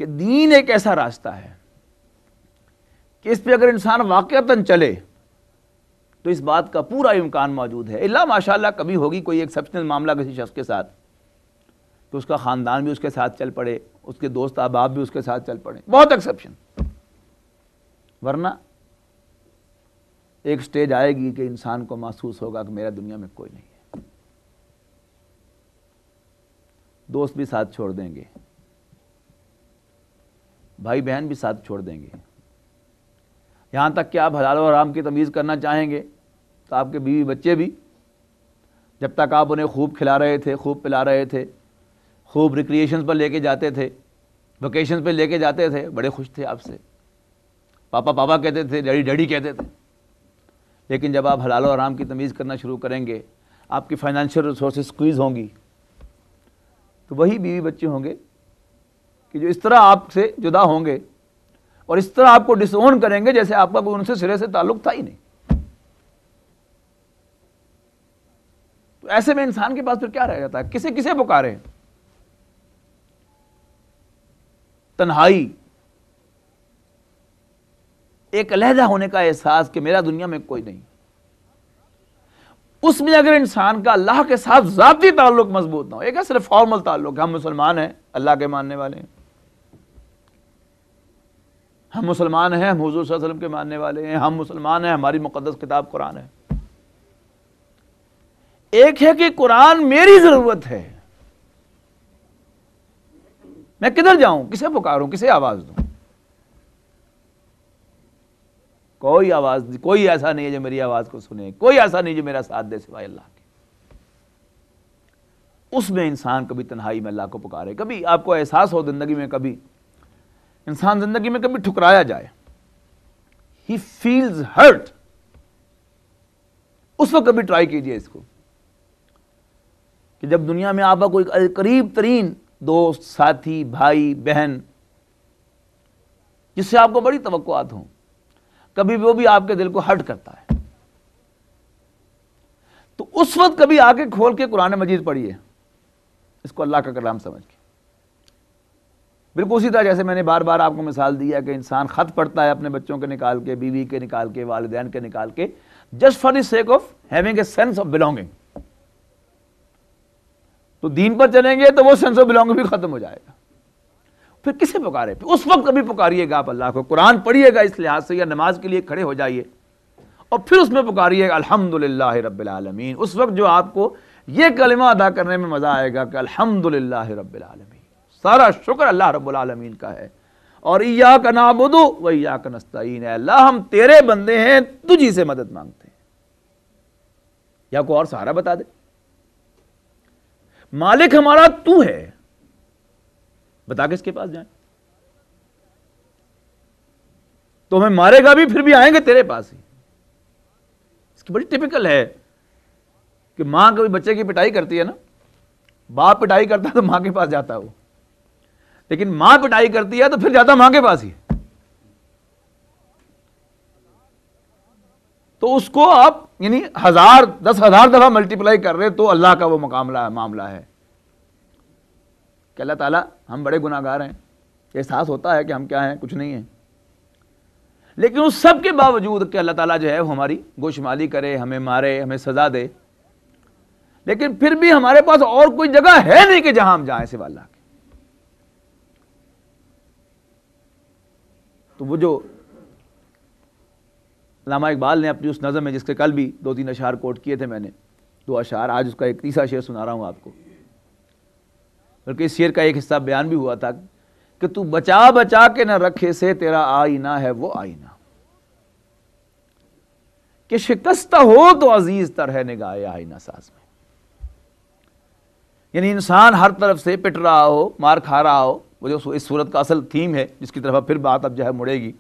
کہ دین ایک ایسا راستہ ہے کہ اس پہ اگر انسان واقعتاً چلے تو اس بات کا پورا امکان موجود ہے، الا ماشاءاللہ کبھی ہوگی کوئی ایکسیپشنل معاملہ کسی شخص کے ساتھ تو اس کا خاندان بھی اس کے ساتھ چل پڑے، اس کے دوست احباب بھی اس کے ساتھ چل پڑے، بہت ایکسیپشن، ورنہ ایک سٹیج آئے گی کہ انسان کو محسوس ہوگا کہ میرا دنیا میں کوئی نہیں ہے، دوست بھی ساتھ چھوڑ دیں گے، بھائی بہن بھی ساتھ چھوڑ دیں گے، یہاں تک کہ آپ حلال و حرام کی تمیز کرنا چاہیں گے تو آپ کے بیوی بچے بھی، جب تک آپ انہیں خوب کھلا رہے تھے، خوب پلا رہے تھے، خوب ریکریشنز پر لے کے جاتے تھے، ویکیشنز پہ لے کے جاتے تھے، بڑے خوش تھے آپ سے، پاپا پاپا کہتے تھے، ڈیڈی ڈیڈی کہتے تھے، لیکن جب آپ حلال و حرام کی تمیز کرنا شروع کریں گے، آپ کی فائنینشیل ریسورسز سکویز ہوں گی، تو وہی بیوی بچے ہوں گے کہ جو اس طرح آپ سے جدا ہوں گے اور اس طرح آپ کو ڈس اون کریں گے جیسے آپ کا کوئی ان سے سرے سے تعلق تھا ہی نہیں۔ تو ایسے میں انسان کے پاس پھر کیا رہ جاتا ہے؟ کسے کسے پکارے؟ تنہائی، ایک علیحدہ ہونے کا احساس کہ میرا دنیا میں کوئی نہیں، اس میں اگر انسان کا اللہ کے ساتھ ذاتی تعلق مضبوط نہ ہو، ایک ہے صرف فارمل تعلق، ہم مسلمان ہیں، اللہ کے ماننے والے ہیں، ہم مسلمان ہیں، ہم حضور صلی اللہ علیہ وسلم کے ماننے والے ہیں، ہم مسلمان ہیں، ہماری مقدس کتاب قرآن ہے، ایک ہے کہ قرآن میری ضرورت ہے، میں کدھر جاؤں، کسے پکاروں، کسے آواز دوں؟ کوئی آواز نہیں، کوئی ایسا نہیں ہے جو میری آواز کو سنے، کوئی ایسا نہیں جو میرا ساتھ دے سوائے اللہ کے۔ اس میں انسان کبھی تنہائی میں اللہ کو پکارے، کبھی آپ کو احساس ہو زندگی میں، کبھی انسان زندگی میں کبھی ٹھکرایا جائے، ہی فیلز ہرٹ، اس وقت کبھی ٹرائی کیجئے اس کو کہ جب دنیا میں آپ کا کوئی قریب ترین دوست، ساتھی، بھائی، بہن جس سے آپ کو بڑی توقعات ہوں، کبھی وہ بھی آپ کے دل کو ہرٹ کرتا ہے، تو اس وقت کبھی آ کے کھول کے قرآن مجید پڑھیے، اس کو اللہ کا کلام سمجھ کے، بالکل اسی طرح جیسے میں نے بار بار آپ کو مثال دی ہے کہ انسان خط پڑھتا ہے اپنے بچوں کے نکال کے، بیوی کے نکال کے، والدین کے نکال کے، just for the sake of having a sense of belonging, تو دین پر چلیں گے تو وہ سینس آف بلونگنگ بھی ختم ہو جائے گا، پھر کسے پکارے؟ پھر اس وقت کبھی پکاریے گا آپ اللہ کو، قرآن پڑھیے گا اس لحاظ سے، یا نماز کے لیے کھڑے ہو جائیے اور پھر اس میں پکاریے گا الحمدللہ رب العالمین، اس وقت جو آپ کو یہ کلمہ ادا کرنے میں مزہ آئے گا کہ الحمدللہ رب العالمین، سارا شکر اللہ رب العالمین کا ہے، اور ایاک نعبد و ایاک نستعین، اے اللہ ہم تیرے بندے ہیں، تجھی سے مدد مانگتے ہیں، یا کوئی اور سہارا بتا دے، مالک ہمارا تو ہے، بتا کس کے پاس جائیں؟ تو ہمیں مارے گا بھی پھر بھی آئیں گے تیرے پاس ہی۔ اس کی بڑی ٹپیکل ہے کہ ماں کبھی بچے کی پٹائی کرتی ہے نا، باپ پٹائی کرتا ہے تو ماں کے پاس جاتا ہے وہ، لیکن ماں پٹائی کرتی ہے تو پھر جاتا ماں کے پاس ہی، تو اس کو آپ یعنی 1000 10,000 دفعہ ملٹیپلائی کر رہے تو اللہ کا وہ معاملہ ہے کہ اللہ تعالیٰ ہم بڑے گناہ گار ہیں، احساس ہوتا ہے کہ ہم کیا ہیں، کچھ نہیں ہیں، لیکن اس سب کے باوجود کہ اللہ تعالیٰ جو ہے وہ ہماری گوشمالی کرے، ہمیں مارے، ہمیں سزا دے، لیکن پھر بھی ہمارے پاس اور کوئی جگہ ہے نہیں کہ جہاں ہم جائیں سوا اللہ کے۔ تو وہ جو علامہ اقبال نے اپنی اس نظم میں، جس کے کل بھی 2-3 اشعار کوٹ کیے تھے میں نے، 2 اشعار، آج اس کا ایک تیسرا شعر سنا رہا ہوں آپ کو، بلکہ اس شعر کا ایک حصہ بیان بھی ہوا تھا کہ تو بچا بچا کے نہ رکھے سے تیرا آئینہ ہے وہ آئینہ، کہ شکستہ ہو تو عزیز تر ہے نگاہ آئینہ ساز میں، یعنی انسان ہر طرف سے پٹ رہا ہو، مار کھا رہا ہو، وہ جو اس صورت کا اصل تھیم ہے جس کی طرف پھر بات اب جو ہے مڑے گی،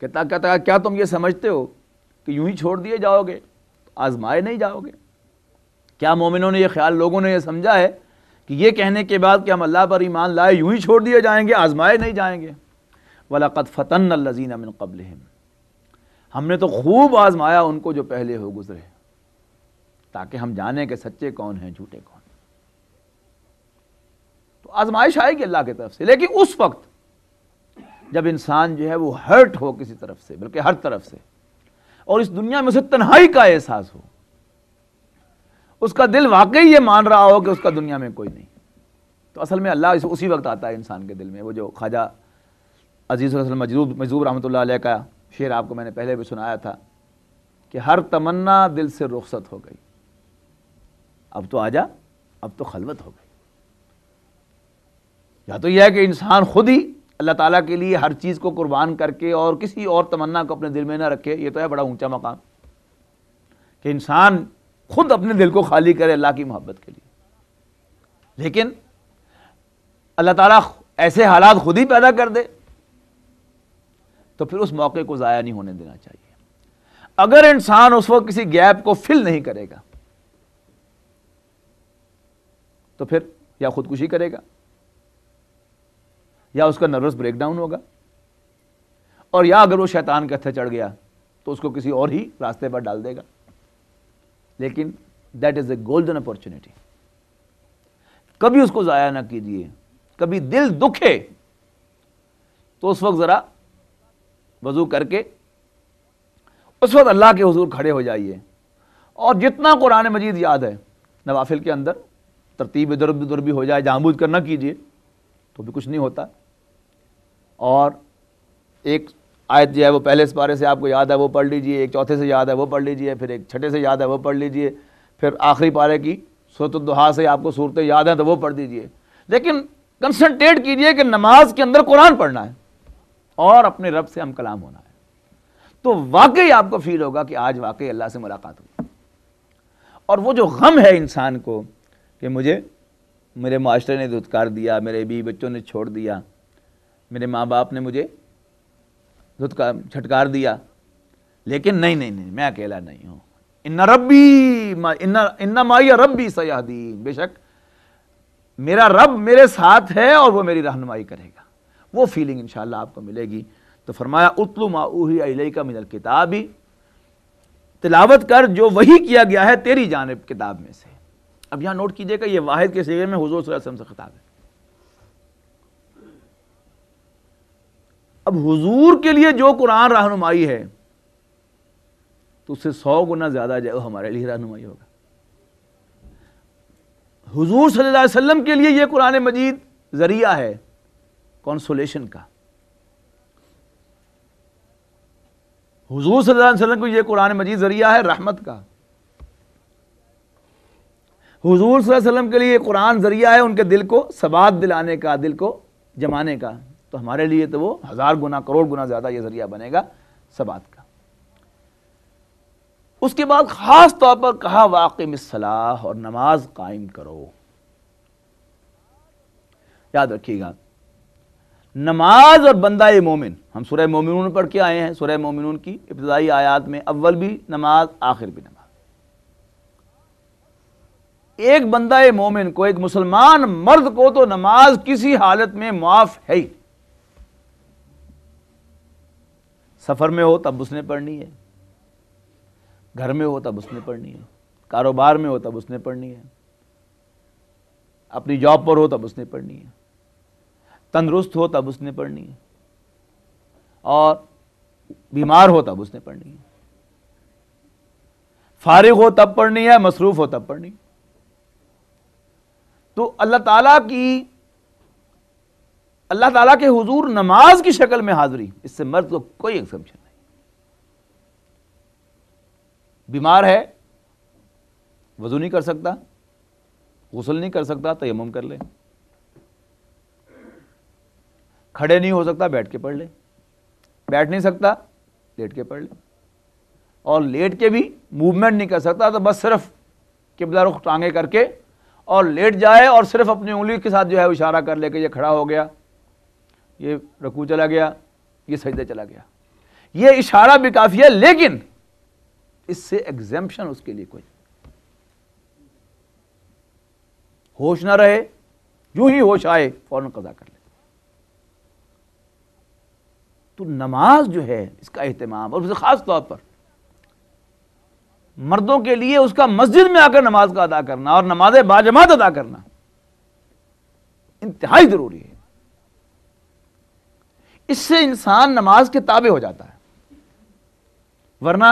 کہتا کیا تم یہ سمجھتے ہو کہ یوں ہی چھوڑ دیے جاؤ گے، آزمائے نہیں جاؤ گے؟ کیا مومنوں نے یہ خیال، لوگوں نے یہ سمجھا ہے کہ یہ کہنے کے بعد کہ ہم اللہ پر ایمان لائے یوں ہی چھوڑ دیے جائیں گے، آزمائے نہیں جائیں گے؟ وَلَقَدْ فَتَنَّ الَّذِينَ مِن قَبْلِهِمْ، ہم نے تو خوب آزمایا ان کو جو پہلے ہو گزرے، تاکہ ہم جانیں کہ سچے کون ہیں، جھوٹے کون ہیں۔ تو آزمائش آئے گی اللہ کی طرف سے، لیکن اس وقت جب انسان جو ہے وہ ہرٹ ہو کسی طرف سے، بلکہ ہر طرف سے، اور اس دنیا میں اسے تنہائی کا احساس ہو، اس کا دل واقعی یہ مان رہا ہو کہ اس کا دنیا میں کوئی نہیں، تو اصل میں اللہ اسی وقت آتا ہے انسان کے دل میں۔ وہ جو خواجہ عزیز الحسن مجذوب رحمۃ اللہ علیہ کا شعر آپ کو میں نے پہلے بھی سنایا تھا کہ ہر تمنا دل سے رخصت ہو گئی، اب تو آجا، اب تو خلوت ہو گئی۔ یا تو یہ ہے کہ انسان خود ہی اللہ تعالیٰ کے لیے ہر چیز کو قربان کر کے اور کسی اور تمنا کو اپنے دل میں نہ رکھے، یہ تو ہے بڑا اونچا مقام کہ انسان خود اپنے دل کو خالی کرے اللہ کی محبت کے لیے، لیکن اللہ تعالیٰ ایسے حالات خود ہی پیدا کر دے تو پھر اس موقع کو ضائع نہیں ہونے دینا چاہیے۔ اگر انسان اس وقت کسی گیپ کو فل نہیں کرے گا تو پھر یا خودکشی کرے گا، یا اس کا نروس بریک ڈاؤن ہوگا، اور یا اگر وہ شیطان کے ہتھے چڑھ گیا تو اس کو کسی اور ہی راستے پر ڈال دے گا۔ لیکن that is a golden opportunity, کبھی اس کو ضائع نہ کیجیے۔ کبھی دل دکھے تو اس وقت ذرا وضو کر کے اس وقت اللہ کے حضور کھڑے ہو جائیے، اور جتنا قرآن مجید یاد ہے نوافل کے اندر ترتیب ادھر ادھر بھی ہو جائے، جان بوجھ کر نہ کیجیے تو بھی کچھ نہیں ہوتا۔ اور ایک آیت جو ہے وہ پہلے سپارے سے آپ کو یاد ہے وہ پڑھ لیجئے، ایک چوتھے سے یاد ہے وہ پڑھ لیجئے، پھر ایک چھٹے سے یاد ہے وہ پڑھ لیجئے، پھر آخری پارے کی سورۃ الضحیٰ سے آپ کو صورتیں یاد ہیں تو وہ پڑھ دیجئے، لیکن کنسنٹریٹ کیجئے کہ نماز کے اندر قرآن پڑھنا ہے اور اپنے رب سے ہم کلام ہونا ہے، تو واقعی آپ کو فیل ہوگا کہ آج واقعی اللہ سے ملاقات ہوئی۔ اور وہ جو غم ہے انسان کو کہ مجھے میرے معاشرے نے دھتکار دیا، میرے بیوی بچوں نے چھوڑ دیا، میرے ماں باپ نے مجھے چھٹکار دیا، لیکن نہیں میں اکیلا نہیں ہوں، ان معی ربی سیہدین، بے شک میرا رب میرے ساتھ ہے اور وہ میری رہنمائی کرے گا، وہ فیلنگ انشاءاللہ آپ کو ملے گی۔ تو فرمایا اتلو ما اوحی الیک من الکتاب، تلاوت کر جو وحی کیا گیا ہے تیری جانب کتاب میں سے۔ اب یہاں نوٹ کیجئے کہ یہ واحد کے صیغے میں حضور صلی اللہ علیہ وسلم سے خطاب ہے۔ اب حضور کے لیے جو قرآن رہنمائی ہے تو اس سے 100 گنا زیادہ جو ہمارے لیے رہنمائی ہوگا۔ حضور صلی اللہ علیہ وسلم کے لیے یہ قرآن مجید ذریعہ ہے کنسولیشن کا، حضور صلی اللہ علیہ وسلم کو یہ قرآن مجید ذریعہ ہے رحمت کا، حضور صلی اللہ علیہ وسلم کے لیے قرآن ذریعہ ہے ان کے دل کو ثبات دلانے کا، دل کو جمانے کا، تو ہمارے لیے تو وہ 1000 گنا کروڑ گنا زیادہ یہ ذریعہ بنے گا ثبات کا۔ اس کے بعد خاص طور پر کہا واقم الصلاۃ، اور نماز قائم کرو۔ یاد رکھیے گا نماز اور بندہ مومن، ہم سورہ مومنون پڑھ کے آئے ہیں، سورہ مومنون کی ابتدائی آیات میں اول بھی نماز آخر بھی نماز۔ ایک بندہ مومن کو، ایک مسلمان مرد کو تو نماز کسی حالت میں معاف ہے ہی، سفر میں ہو تب اس نے پڑھنی ہے، گھر میں ہو تب اس نے پڑھنی ہے، کاروبار میں ہو تب اس نے پڑھنی ہے، اپنی جاب پر ہو تب اس نے پڑھنی ہے، تندرست ہو تب اس نے پڑھنی ہے، اور بیمار ہو تب اس نے پڑھنی ہے، فارغ ہو تب پڑھنی ہے، مصروف ہو تب پڑھنی ہے۔ تو اللہ تعالیٰ کے حضور نماز کی شکل میں حاضری، اس سے مرد کو کوئی ایکسپشن نہیں۔ بیمار ہے، وضو نہیں کر سکتا، غسل نہیں کر سکتا، تیمم کر لے، کھڑے نہیں ہو سکتا، بیٹھ کے پڑھ لے، بیٹھ نہیں سکتا، لیٹ کے پڑھ لے، اور لیٹ کے بھی موومنٹ نہیں کر سکتا تو بس صرف قبلہ رخ ٹانگیں کر کے اور لیٹ جائے اور صرف اپنی انگلی کے ساتھ جو ہے اشارہ کر لے کہ یہ کھڑا ہو گیا، یہ رکوع چلا گیا، یہ سجدے چلا گیا، یہ اشارہ بھی کافی ہے، لیکن اس سے ایگزمپشن اس کے لیے کوئی، ہوش نہ رہے، یوں ہی ہوش آئے فوراً قضا کر لے۔ تو نماز جو ہے اس کا اہتمام، اور خاص طور پر مردوں کے لیے اس کا مسجد میں آ کر نماز کا ادا کرنا اور نماز باجماعت ادا کرنا، انتہائی ضروری ہے. اس سے انسان نماز کے تابع ہو جاتا ہے، ورنہ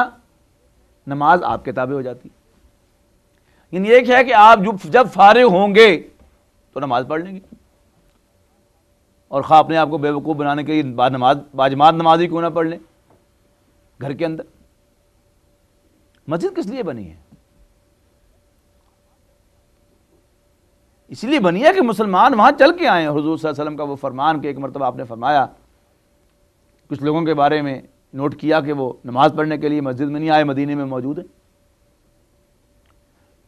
نماز آپ کے تابع ہو جاتی. یعنی ایک ہے کہ آپ جب فارغ ہوں گے تو نماز پڑھ لیں گے، اور خواہ اپنے آپ کو بے وقوف بنانے کے لیے باجماعت نماز ہی کیوں نہ پڑھ لیں گھر کے اندر. مسجد کس لیے بنی ہے؟ اس لیے بنی ہے کہ مسلمان وہاں چل کے آئیں. حضور صلی اللہ علیہ وسلم کا وہ فرمان کہ ایک مرتبہ آپ نے فرمایا، کچھ لوگوں کے بارے میں نوٹ کیا کہ وہ نماز پڑھنے کے لیے مسجد میں نہیں آئے، مدینے میں موجود ہیں.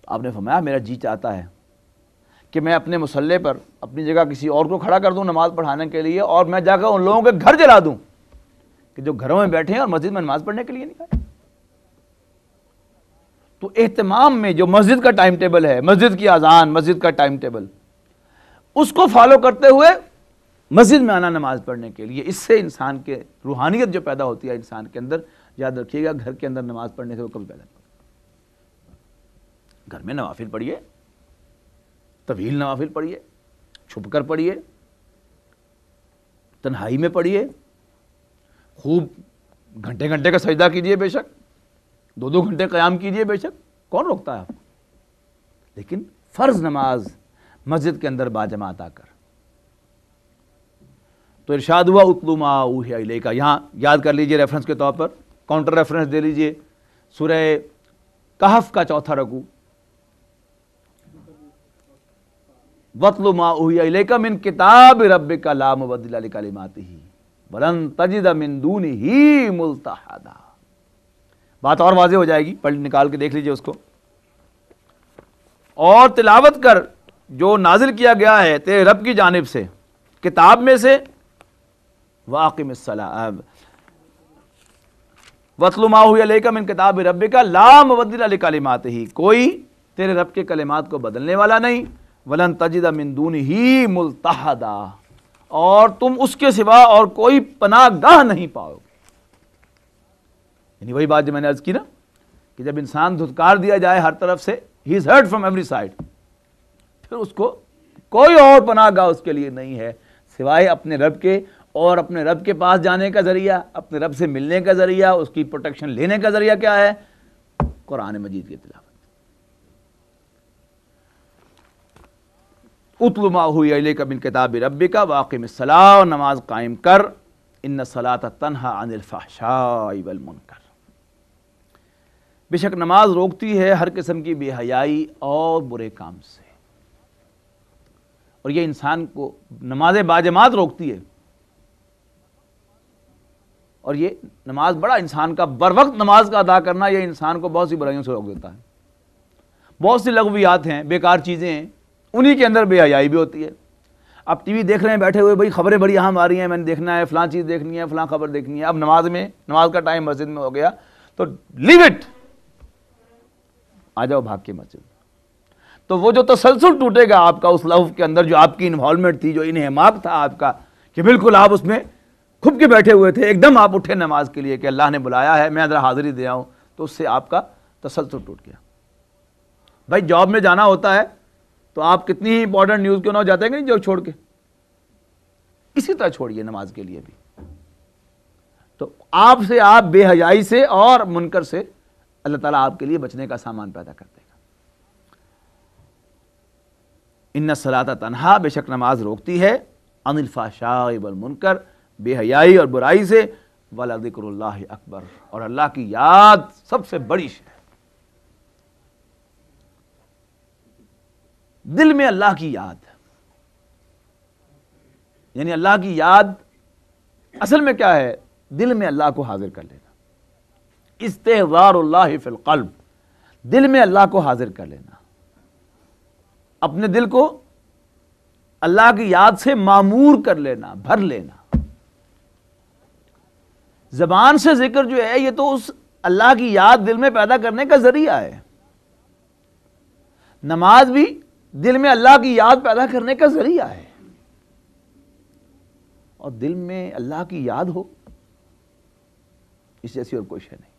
آپ نے فرمایا میرا جی چاہتا ہے کہ میں اپنے مصلی پر اپنی جگہ کسی اور کو کھڑا کر دوں نماز پڑھانے کے لیے، اور میں جا کر ان لوگوں کے گھر جلا دوں کہ جو گھروں میں بیٹھے ہیں اور مسجد میں نماز پڑھنے کے لیے نہیں آئے. تو اہتمام میں جو مسجد کا ٹائم ٹیبل ہے، مسجد کی اذان، مسجد کا ٹائم ٹیبل، اس کو فالو کرتے ہوئے مسجد میں آنا نماز پڑھنے کے لیے، اس سے انسان کے روحانیت جو پیدا ہوتی ہے انسان کے اندر، یاد رکھیے گا گھر کے اندر نماز پڑھنے سے وہ کبھی پیدا نہیں. گھر میں نوافل پڑھیے، طویل نوافل پڑھیے، چھپ کر پڑھیے، تنہائی میں پڑھیے، خوب گھنٹے گھنٹے کا سجدہ کیجئے، بے شک 2 گھنٹے قیام کیجئے، بے شک کون روکتا ہے آپ کو. لیکن فرض نماز مسجد کے اندر باجماعت آ کر. تو ارشاد ہوا اتلو ما اوحی الیک. یہاں یاد کر لیجئے ریفرنس کے طور پر، کاؤنٹر ریفرنس دے لیجئے سورہ کہف کا 4تھا رکوع. وَاتْلُ مَا أُوحِیَ إِلَيْكَ مِنْ كِتَابِ رَبِّكَ لَا مُبَدِّلَ لِكَلِمَاتِهِ وَلَن تَجِدَ مِن دُونِهِ مُلْتَحَدًا. بات اور واضح ہو جائے گی، پڑھ نکال کے دیکھ لیجئے اس کو. اور تلاوت کر جو نازل کیا گیا ہے تیرے رب کی جانب سے کتاب میں سے، وَأَقِمِ الصَّلَاةَ وَاتْلُ مَا أُوحِیَ إِلَيْكَ مِن كِتَابِ رَبِّكَ لَا مُبَدِّلَ لِكَلِمَاتِهِ. کوئی تیرے رب کے کلمات کو بدلنے والا نہیں. وَلَن تَجِدَ مِن دُونِهِ مُلْتَحَدًا. اور تم اس کے سوا اور کوئی پناہ گاہ نہیں پاؤ گے. یعنی وہی بات جو میں نے عرض کی نا کہ جب انسان دھتکار دیا جائے ہر طرف سے، ہی از ہرٹ فرام ایوری سائڈ، پھر اس کو کوئی اور پناہ گاہ اس کے لیے نہیں ہے سوائے اپنے رب کے، اور اپنے رب کے پاس جانے کا ذریعہ، اپنے رب سے ملنے کا ذریعہ، اس کی پروٹیکشن لینے کا ذریعہ کیا ہے؟ قرآن مجید کی تلاوت. اتل ما اوحی الیک من کتاب ربک واقم الصلاۃ. اور نماز قائم کر، ان الصلاۃ تنہی عن الفحشاء والمنکر. بے شک نماز روکتی ہے ہر قسم کی بے حیائی اور برے کام سے. اور یہ انسان کو نماز باجماعت روکتی ہے. اور یہ نماز بڑا انسان کا بر وقت نماز کا ادا کرنا، یہ انسان کو بہت سی برائیوں سے روک دیتا ہے. بہت سی لغویات ہیں، بیکار چیزیں ہیں، انہی کے اندر بے حیائی بھی ہوتی ہے. اب ٹی وی دیکھ رہے ہیں بیٹھے ہوئے، بھائی خبریں بڑی اہم آ رہی ہیں، میں نے دیکھنا ہے، فلاں چیز دیکھنی ہے، فلاں خبر دیکھنی ہے. اب نماز کا ٹائم مسجد میں ہو گیا تو لیو اٹ، آ جاؤ بھاگ کے مسجد. تو وہ جو تسلسل ٹوٹے گا آپ کا اس لفظ کے اندر، جو آپ کی انوالومنٹ تھی، جو انہماک تھا آپ کا، کہ بالکل آپ اس میں کھپ کے بیٹھے ہوئے تھے، ایک دم آپ اٹھے نماز کے لیے کہ اللہ نے بلایا ہے، میں ذرا حاضری دے آؤں، تو اس سے آپ کا تسلسل ٹوٹ گیا. بھائی جاب میں جانا ہوتا ہے تو آپ کتنی ہی امپورٹنٹ نیوز کیوں نہ ہو جاتے ہیں کہ نہیں جو چھوڑ کے، اسی طرح چھوڑیے نماز کے لیے بھی. تو آپ سے، آپ بے حیائی سے اور منکر سے اللہ تعالیٰ آپ کے لیے بچنے کا سامان پیدا کر دے گا. ان الصلاۃ تنہی، بے شک نماز روکتی ہے، عن الفحشاء والمنکر، بے حیائی اور برائی سے، ولذکر اللہ اکبر، اور اللہ کی یاد سب سے بڑی شے ہے. دل میں اللہ کی یاد، یعنی اللہ کی یاد اصل میں کیا ہے؟ دل میں اللہ کو حاضر کر لینا. استحضار اللہ فی القلب، دل میں اللہ کو حاضر کر لینا، اپنے دل کو اللہ کی یاد سے معمور کر لینا، بھر لینا. زبان سے ذکر جو ہے یہ تو اس اللہ کی یاد دل میں پیدا کرنے کا ذریعہ ہے. نماز بھی دل میں اللہ کی یاد پیدا کرنے کا ذریعہ ہے. اور دل میں اللہ کی یاد ہو، اس جیسی اور کوئی شے نہیں.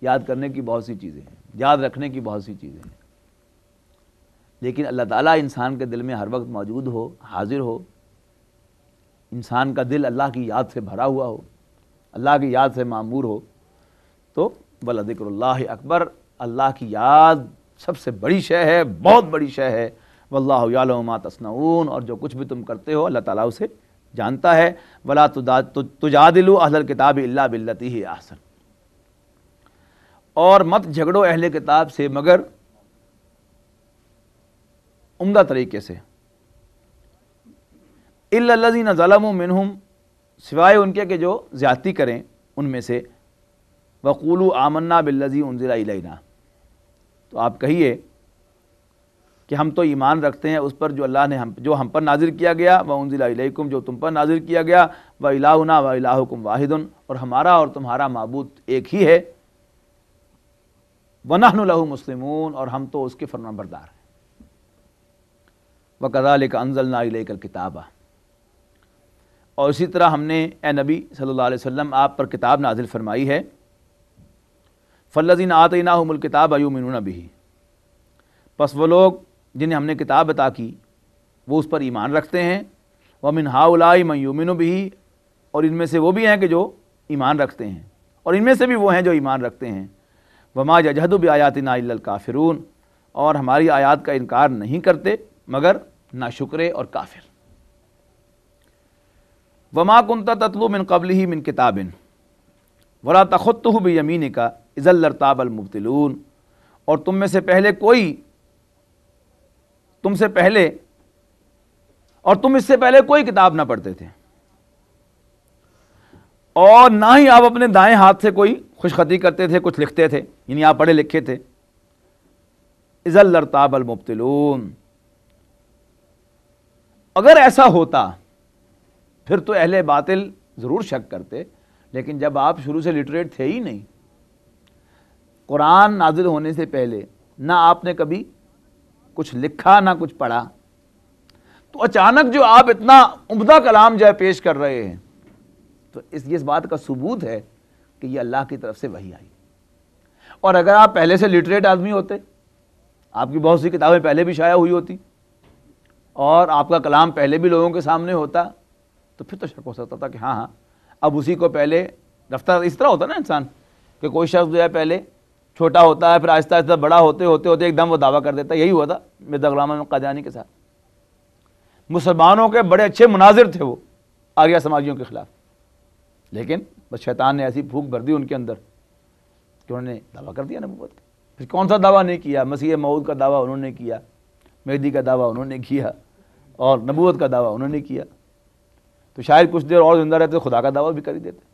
یاد کرنے کی بہت سی چیزیں ہیں، یاد رکھنے کی بہت سی چیزیں ہیں، لیکن اللہ تعالیٰ انسان کے دل میں ہر وقت موجود ہو، حاضر ہو، انسان کا دل اللہ کی یاد سے بھرا ہوا ہو، اللہ کی یاد سے معمور ہو، تو وَلَذِكْرُ اللّٰہِ اکبر، اللہ کی یاد سب سے بڑی شے ہے، بہت بڑی شے ہے۔ وَاللّٰهُ يَعْلَمُ مَا تَصْنَعُونَ، اور جو کچھ بھی تم کرتے ہو اللہ تعالیٰ اسے جانتا ہے۔ وَلَا تُجَادِلُوا أَهْلَ الْكِتَابِ إِلَّا بِالَّتِي هِيَ أَحْسَنُ، اور مت جھگڑو اہل کتاب سے مگر عمدہ طریقے سے۔ إِلَّا الَّذِينَ ظَلَمُوا مِنْهُمْ، سوائے ان کے کہ جو زیادتی کریں ان میں سے۔ وَقُولُوا آمَنَّا بِالَّذِي أُنزِلَ إِلَيْنَا، تو آپ کہیے کہ ہم تو ایمان رکھتے ہیں اس پر جو اللہ نے جو ہم پر نازل کیا گیا، وَأُنزِلَ إِلَيْكُمْ، جو تم پر نازل کیا گیا، وَإِلَٰهُنَا وَإِلَٰهُكُمْ وَاحِدٌ، اور ہمارا اور تمہارا معبود ایک ہی ہے۔ وَنَحْنُ لَهُ مُسْلِمُونَ، اور ہم تو اس کے فرمانبردار ہیں۔ وَكَذَلِكَ أَنزَلْنَا إِلَيْكَ الْكِتَابَ، اور اسی طرح ہم نے اے نبی صلی اللہ علیہ وسلم آپ پر کتاب نازل فرمائی ہے۔ فَالَّذِينَ آتَيْنَاهُمُ الْكِتَابَ يُؤْمِنُونَ بِهِ، پس وہ لوگ جنہیں ہم نے کتاب عطا کی وہ اس پر ایمان رکھتے ہیں۔ وَمِنْ هَؤُلَاءِ مَن يُؤْمِنُ بِهِ، اور ان میں سے وہ بھی ہیں کہ جو ایمان رکھتے ہیں، اور ان میں سے بھی وہ ہیں جو ایمان رکھتے ہیں۔ وَمَا يَجْحَدُ بِآيَاتِنَا إِلَّا الْكَافِرُونَ، اور ہماری آیات کا انکار نہیں کرتے مگر ناشکرے اور کافر۔ وَمَا كُنْتَ تَتْلُو مِن قَبْلِهِ مِن كِتَابٍ وَلَا تَخُطُّهُ بِيَمِينِكَ إِذًا لَارْتَابَ الْمُبْطِلُونَ، اور تم میں سے پہلے کوئی تم سے پہلے اور تم اس سے پہلے کوئی کتاب نہ پڑھتے تھے، اور نہ ہی آپ اپنے دائیں ہاتھ سے کوئی خوشخطی کرتے تھے، کچھ لکھتے تھے، یعنی آپ پڑھے لکھے تھے۔ اذا لارتاب المبطلون، اگر ایسا ہوتا پھر تو اہل باطل ضرور شک کرتے، لیکن جب آپ شروع سے لٹریٹ تھے ہی نہیں، قرآن نازل ہونے سے پہلے نہ آپ نے کبھی کچھ لکھا نہ کچھ پڑھا، تو اچانک جو آپ اتنا عمدہ کلام جو ہے پیش کر رہے ہیں، تو اس بات کا ثبوت ہے کہ یہ اللہ کی طرف سے وحی آئی۔ اور اگر آپ پہلے سے لٹریٹ آدمی ہوتے، آپ کی بہت سی کتابیں پہلے بھی شائع ہوئی ہوتی اور آپ کا کلام پہلے بھی لوگوں کے سامنے ہوتا، تو پھر تو شک ہو سکتا تھا کہ ہاں اب اسی کو پہلے رفتہ، اس طرح ہوتا نا انسان کہ کوئی شخص جو ہے پہلے چھوٹا ہوتا ہے، پھر آہستہ آہستہ بڑا ہوتے ہوتے ایک دم وہ دعویٰ کر دیتا ہے۔ یہی ہوا تھا مرزا غلام احمد قادیانی کے ساتھ، مسلمانوں کے بڑے اچھے مناظر تھے وہ آریہ سماجیوں کے خلاف، لیکن بس شیطان نے ایسی پھونک بھر دی ان کے اندر کہ انہوں نے دعویٰ کر دیا نبوت کا۔ پھر کون سا دعویٰ نہیں کیا؟ مسیح موعود کا دعویٰ انہوں نے کیا، مہدی کا دعویٰ انہوں نے کیا، اور نبوت کا دعویٰ انہوں نے کیا۔ تو شاید کچھ دیر اور زندہ رہتے خدا کا دعویٰ بھی کر ہی دیتے۔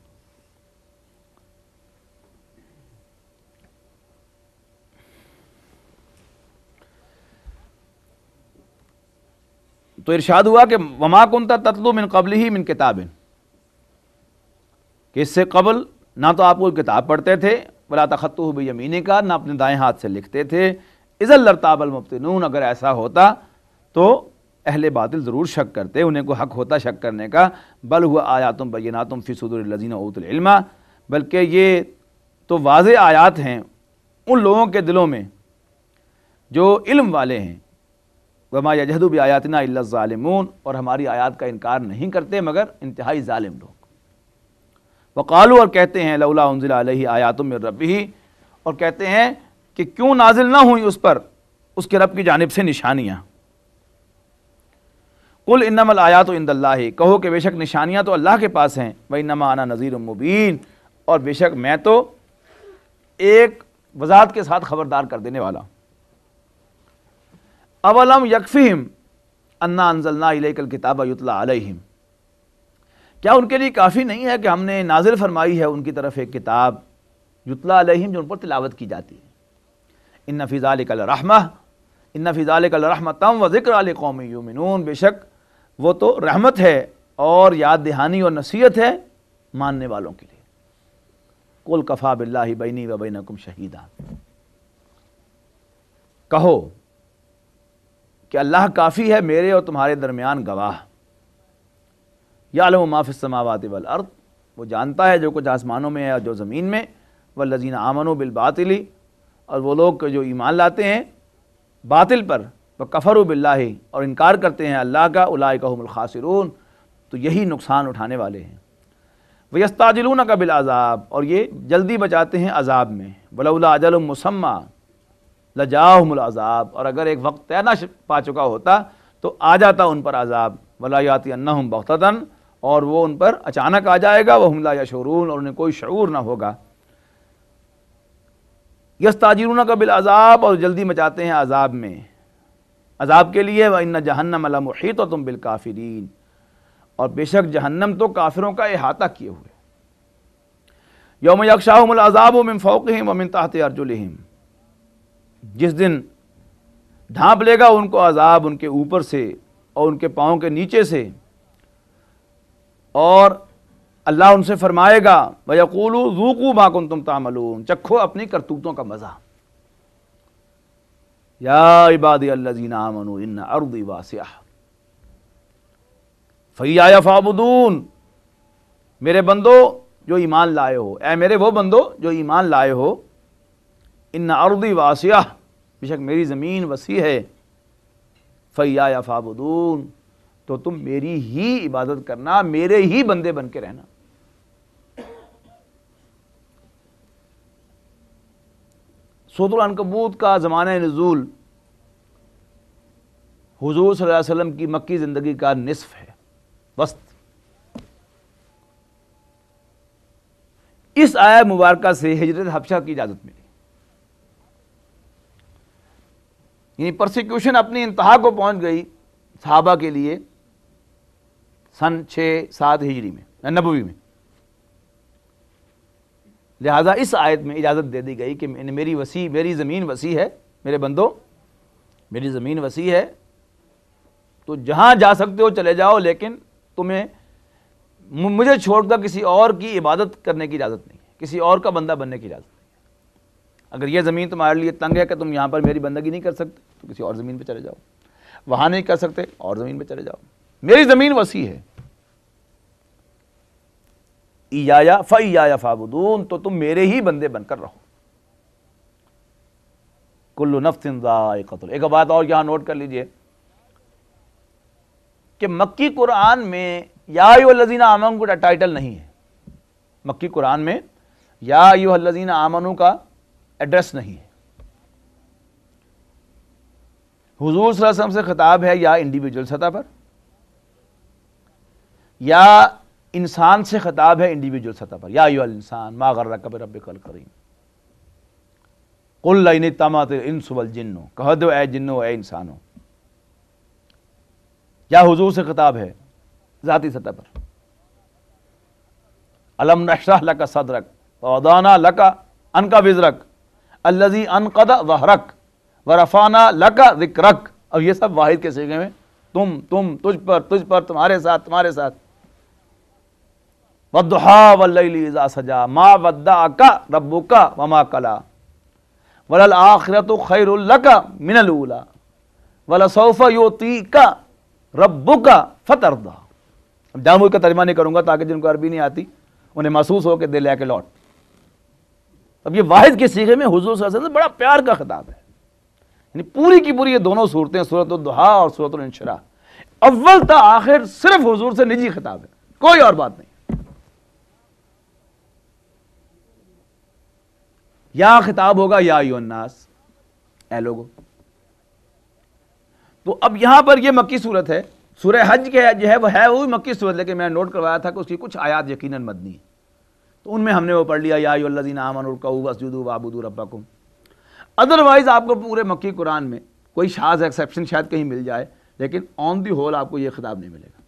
تو ارشاد ہوا کہ وما کنت تتلو من قبلہ من کتاب، کہ اس سے قبل نہ تو آپ کوئی کتاب پڑھتے تھے، ولا تخطہ بیمینک، نہ اپنے دائیں ہاتھ سے لکھتے تھے۔ اذا لارتاب المبطلون، اگر ایسا ہوتا تو اہل باطل ضرور شک کرتے، انہیں کو حق ہوتا شک کرنے کا۔ بل ہوا آیات بینات فی صدور الذین اوتوا العلم، بلکہ یہ تو واضح آیات ہیں ان لوگوں کے دلوں میں جو علم والے ہیں۔ وما یجحد بآیاتنا الا الظالمون، اور ہماری آیات کا انکار نہیں کرتے مگر انتہائی ظالم لوگ۔ وقالوا، اور کہتے ہیں، لولا انزل علیہ آیات من ربہ، اور کہتے ہیں کہ کیوں نازل نہ ہوئی اس پر اس کے رب کی جانب سے نشانیاں۔ قل انما الآیات عند اللہ، کہو کہ بے شک نشانیاں تو اللہ کے پاس ہیں۔ وانما انا نذیر مبین، اور بے شک میں تو ایک وضاحت کے ساتھ خبردار کر دینے والا۔ اولم یکفہم انا انزلنا الیک الکتاب یتلی علیہم، کیا ان کے لیے کافی نہیں ہے کہ ہم نے نازل فرمائی ہے ان کی طرف ایک کتاب، یتلی علیہم، جو ان پر تلاوت کی جاتی ہے۔ ان فی ذلک لرحمہ، ان فی ذلک لرحمۃ وذکری لقوم یؤمنون، بے شک وہ تو رحمت ہے اور یاد دہانی اور نصیحت ہے ماننے والوں کے لیے۔ قل کفی باللہ بینی و بینکم شہیدا، کہو کہ اللہ کافی ہے میرے اور تمہارے درمیان گواہ۔ یعلم ما فی السماوات والارض، وہ جانتا ہے جو کچھ آسمانوں میں ہے اور جو زمین میں۔ والذین آمنوا بالباطل، اور وہ لوگ جو ایمان لاتے ہیں باطل پر، وکفروا باللہ اور انکار کرتے ہیں اللہ کا، اولئک هم الخاسرون تو یہی نقصان اٹھانے والے ہیں۔ وَيَسْتَعْجِلُونَكَ بِالْعَذَابِ اور یہ جلدی بچاتے ہیں عذاب میں، وَلَوْلَا أَجَلٌ مُّسَمًّى لَجَاءَهُمُ الْعَذَابُ اور اگر ایک وقت طے نہ پا چکا ہوتا تو آ جاتا ان پر عذاب، وَلَا يَأْتِيَنَّهُمْ بَغْتَةً اور وہ ان پر اچانک آ جائے گا، وَهُمْ لَا يَشْعُرُونَ اور انہیں کوئی شعور نہ ہوگا۔ یستعجلونک بالعذاب اور جلدی مچاتے ہیں عذاب میں، عذاب کے لیے، وَإِنَّ جَهَنَّمَ لَمُحِيطَةٌ بِالْكَافِرِينَ اور بے شک جہنم تو کافروں کا احاطہ کیے ہوئے۔ یوم یغشاہم العذاب من فوقہم ومن تحت ارجلہم جس دن ڈھانپ لے گا ان کو عذاب ان کے اوپر سے اور ان کے پاؤں کے نیچے سے، اور اللہ ان سے فرمائے گا وَيَقُولُوا ذُوقُوا مَا كُنتُمْ تَعْمَلُونَ چکھو اپنی کرتوتوں کا مزہ۔ یا عبادی الذین آمنوا ان ارضی واسعہ فإیایا فاعبدون میرے بندو جو ایمان لائے ہو، اے میرے وہ بندو جو ایمان لائے ہو، ان ارضی واسعہ بے شک میری زمین وسیع ہے، فإیایا فاعبدون تو تم میری ہی عبادت کرنا، میرے ہی بندے بن کے رہنا۔ سورۃ العنکبوت کا زمانہ نزول حضور صلی اللہ علیہ وسلم کی مکی زندگی کا نصف ہے، وسط۔ اس آیہ مبارکہ سے ہجرت حبشہ کی اجازت ملی، یعنی پرسیکیوشن اپنی انتہا کو پہنچ گئی صحابہ کے لیے سن 6-7 ہجری میں نبوی میں، لہذا اس آیت میں اجازت دے دی گئی کہ میری زمین وسیع ہے، میرے بندو میری زمین وسیع ہے تو جہاں جا سکتے ہو چلے جاؤ، لیکن تمہیں مجھے چھوڑ کر کسی اور کی عبادت کرنے کی اجازت نہیں ہے، کسی اور کا بندہ بننے کی اجازت نہیں ہے۔ اگر یہ زمین تمہارے لیے تنگ ہے کہ تم یہاں پر میری بندگی نہیں کر سکتے تو کسی اور زمین پہ چلے جاؤ، وہاں نہیں کر سکتے اور زمین پہ چلے جاؤ، میری زمین وسیع ہے۔ ایایا فایایا فاعبدون تو تم میرے ہی بندے بن کر رہو۔ کل نفس ذائقۃ، ایک بات اور یہاں نوٹ کر لیجئے کہ مکی قرآن میں یا ایھا الذین آمنوا کا ٹائٹل نہیں ہے، مکی قرآن میں یا ایھا الذین آمنوا کا ایڈریس نہیں ہے۔ حضور صلی اللہ علیہ وسلم سے خطاب ہے یا انڈیویجول سطح پر، یا انسان سے خطاب ہے انڈیویجول سطح پر، یا ایھا الانسان ما غرک بربک الکریم قل لئن اجتمعت الانس والجن کہہ دو اے جنو اے انسانو، یا حضور سے خطاب ہے ذاتی سطح پر، الم نشرح لک صدرک ووضعنا لک عنک وزرک الذی انقض ظہرک ورفعنا لک ذکرک، اور یہ سب واحد کے صیغے میں تم تجھ پر تمہارے ساتھ والضحیٰ واللیل اذا سجا ما ودعک ربک وما قلی وللآخرۃ خیر لک من الاولی ولسوف یعطیک ربک فترضی۔ اب جامع کا ترجمہ نہیں کروں گا تاکہ جن کو عربی نہیں آتی انہیں محسوس ہو کہ دل لے کے لوٹ۔ اب یہ واحد کے صیغے میں حضور صلی اللہ علیہ وسلم بڑا پیار کا خطاب ہے، یعنی پوری کی پوری یہ دونوں صورتیں سورۃ الضحیٰ اور سورۃ الانشراح اول تا آخر صرف حضور سے نجی خطاب ہے، کوئی اور بات نہیں۔ یا خطاب ہوگا یا ایھا الناس، اے لوگو۔ تو اب یہاں پر یہ مکی صورت ہے، سورہ حج کے جو ہے وہ بھی مکی صورت، لیکن میں نے نوٹ کروایا تھا کہ اس کی کچھ آیات یقیناً مدنی ہیں، تو ان میں ہم نے وہ پڑھ لیا یا ایھا الذین آمنوا ارکعوا واسجدوا واعبدوا ربکم۔ ادروائز آپ کو پورے مکی قرآن میں کوئی شاذ ایکسیپشن شاید کہیں مل جائے، لیکن آن دی ہول آپ کو یہ خطاب نہیں ملے گا۔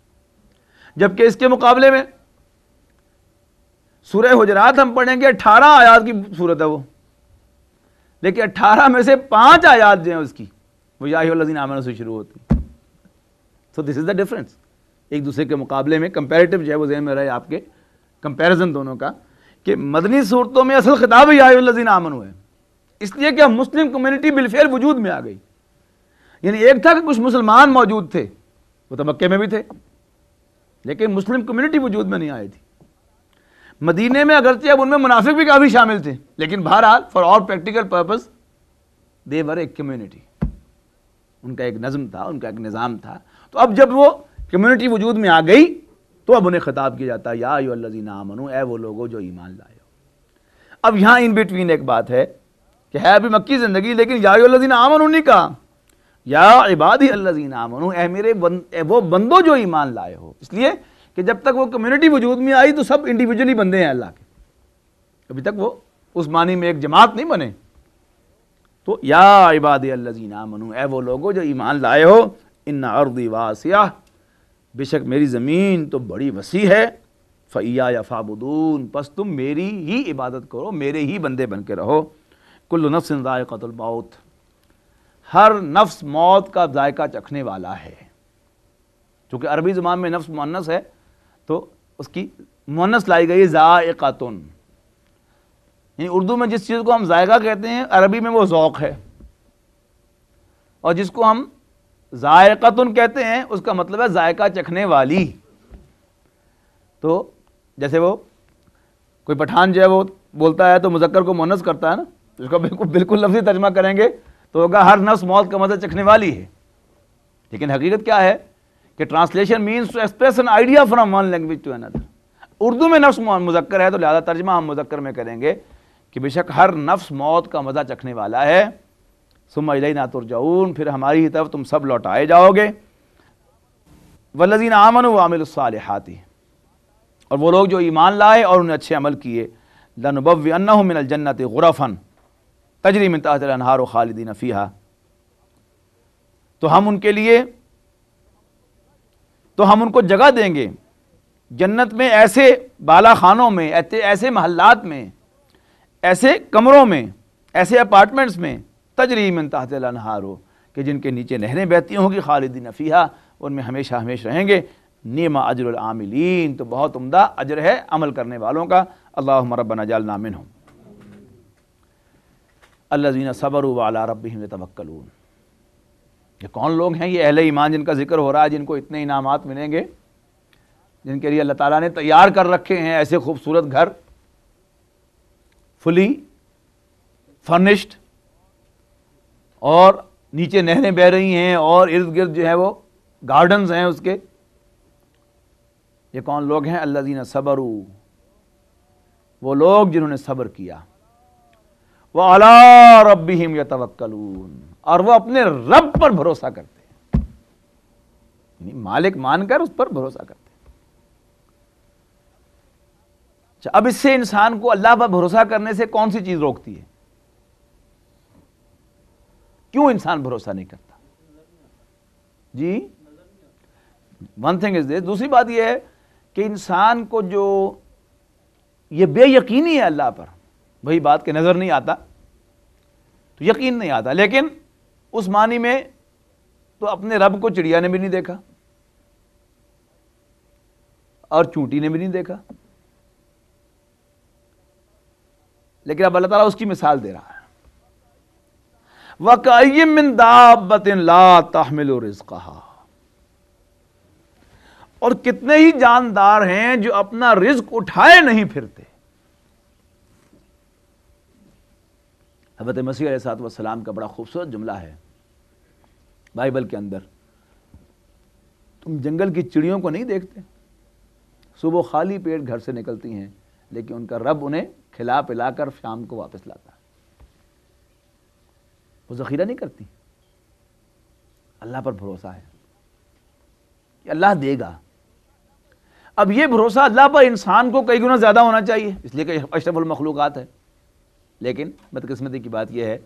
جبکہ اس کے مقابلے میں سورہ حجرات ہم پڑھیں گے 18 آیات کی صورت ہے وہ، لیکن 18 میں سے 5 آیات جو ہیں اس کی وہ یا ایھا الذین آمنوا سے شروع ہوتی۔ سو دس از دا ڈفرنس، ایک دوسرے کے مقابلے میں کمپیریٹو جو ہے وہ ذہن میں رہے آپ کے، کمپیریزن دونوں کا، کہ مدنی صورتوں میں اصل خطاب یا ایھا الذین آمنوا ہے، اس لیے کہ مسلم کمیونٹی بالفعل وجود میں آ گئی۔ یعنی ایک تھا کہ کچھ مسلمان موجود تھے، وہ تو مکے میں بھی تھے، لیکن مسلم کمیونٹی وجود میں نہیں آئی تھی۔ مدینے میں اگرچہ اب ان میں منافق بھی کافی شامل تھے، لیکن بہرحال for all practical purpose they were a community, ان کا ایک نظم تھا، ان کا ایک نظام تھا. تو اب جب وہ کمیونٹی وجود میں آ گئی تو اب انہیں خطاب کیا جاتا ہے یا ایھا الذین آمنوا، اے وہ لوگوں جو ایمان لائے ہو. اب یہاں ان بٹوین ایک بات ہے کہ ہے ابھی مکی زندگی، لیکن یا ایھا الذین آمنوا نہیں کہا، یا عبادی الذین آمنوا، اے میرے وہ بندوں جو ایمان لائے ہو. اس لیے کہ جب تک وہ کمیونٹی وجود میں آئی تو سب انڈیویجولی بندے ہیں اللہ کے، ابھی تک وہ اس معنی میں ایک جماعت نہیں بنے. تو یا عبادی الذین آمنوا، اے وہ لوگوں جو ایمان لائے ہو، ان ارضی واسعہ، بے شک میری زمین تو بڑی وسیع ہے، فایایا فاعبدون، پس تم میری ہی عبادت کرو، میرے ہی بندے بن کے رہو. کل نفس ذائقۃ الموت، ہر نفس موت کا ذائقہ چکھنے والا ہے. چونکہ عربی زبان میں نفس مؤنث ہے تو اس کی مؤنث لائی گئی ذائقۃن، یعنی اردو میں جس چیز کو ہم ذائقہ کہتے ہیں عربی میں وہ ذوق ہے، اور جس کو ہم ذائقۃن کہتے ہیں اس کا مطلب ہے ذائقہ چکھنے والی. تو جیسے وہ کوئی پٹھان جو ہے وہ بولتا ہے تو مذکر کو مؤنث کرتا ہے نا، اس کا بالکل لفظی ترجمہ کریں گے تو ہوگا ہر نفس موت کا مزہ چکھنے والی ہے. لیکن حقیقت کیا ہے کہ translation means to express an idea from one language to another. Urdu میں نفس مذکر ہے تو لہذا ترجمہ ہم مذکر میں کریں گے کہ بے شک ہر نفس موت کا مزہ چکھنے والا ہے. ثم الینا ترجعون، پھر ہماری ہی طرف تم سب لوٹائے جاؤ گے. والذین آمنوا وعملوا الصالحات، اور وہ لوگ جو ایمان لائے اور انہیں اچھے عمل کیے. لنبوئنہم من الجنۃ غرفا تجری من تحتہا الانہار خالدین فیہا، تو ہم ان کو جگہ دیں گے جنت میں، ایسے بالا خانوں میں، ایسے محلات میں، ایسے کمروں میں، ایسے اپارٹمنٹس میں، تجری من تحتہا الانہار، کہ جن کے نیچے نہریں بہتی ہوں گی، خالدین فیہا، ان میں ہمیشہ ہمیشہ رہیں گے. نعم اجر العاملین، تو بہت عمدہ اجر ہے عمل کرنے والوں کا. اللہم ربنا اجعلنا منہم. الذین صبروا وعلی ربہم یتوکلون، یہ کون لوگ ہیں؟ یہ اہل ایمان جن کا ذکر ہو رہا ہے، جن کو اتنے انعامات ملیں گے، جن کے لیے اللہ تعالیٰ نے تیار کر رکھے ہیں ایسے خوبصورت گھر، فلی فرنشڈ، اور نیچے نہریں بہہ رہی ہیں، اور ارد گرد جو ہے وہ گارڈنز ہیں اس کے. یہ کون لوگ ہیں؟ الذین صبروا، وہ لوگ جنہوں نے صبر کیا. وعلی ربہم یتوکلون، اور وہ اپنے رب پر بھروسہ کرتے ہیں، یعنی مالک مان کر اس پر بھروسہ کرتے ہیں. اب اس سے انسان کو اللہ پر بھروسہ کرنے سے کون سی چیز روکتی ہے؟ کیوں انسان بھروسہ نہیں کرتا؟ جی ون تھنگ از دس. دوسری بات یہ ہے کہ انسان کو جو یہ بے یقینی ہے اللہ پر، وہی بات کہ نظر نہیں آتا تو یقین نہیں آتا. لیکن اس معنی میں تو اپنے رب کو چڑیا نے بھی نہیں دیکھا اور چونٹی نے بھی نہیں دیکھا، لیکن اب اللہ تعالیٰ اس کی مثال دے رہا ہے. وَكَأَيٍّ مِّن دَابَّةٍ لَا تَحْمِلُ رِزْقَهَا، اور کتنے ہی جاندار ہیں جو اپنا رزق اٹھائے نہیں پھرتے. حضرت مسیح علیہ الصلوۃ والسلام کا بڑا خوبصورت جملہ ہے بائبل کے اندر. تم جنگل کی چڑیوں کو نہیں دیکھتے؟ صبح خالی پیٹ گھر سے نکلتی ہیں، لیکن ان کا رب انہیں کھلا پلا کر شام کو واپس لاتا ہے. وہ ذخیرہ نہیں کرتی، اللہ پر بھروسہ ہے کہ اللہ دے گا. اب یہ بھروسہ اللہ پر انسان کو کئی گنا زیادہ ہونا چاہیے، اس لیے کہ اشرف المخلوقات ہے. لیکن بدقسمتی کی بات یہ ہے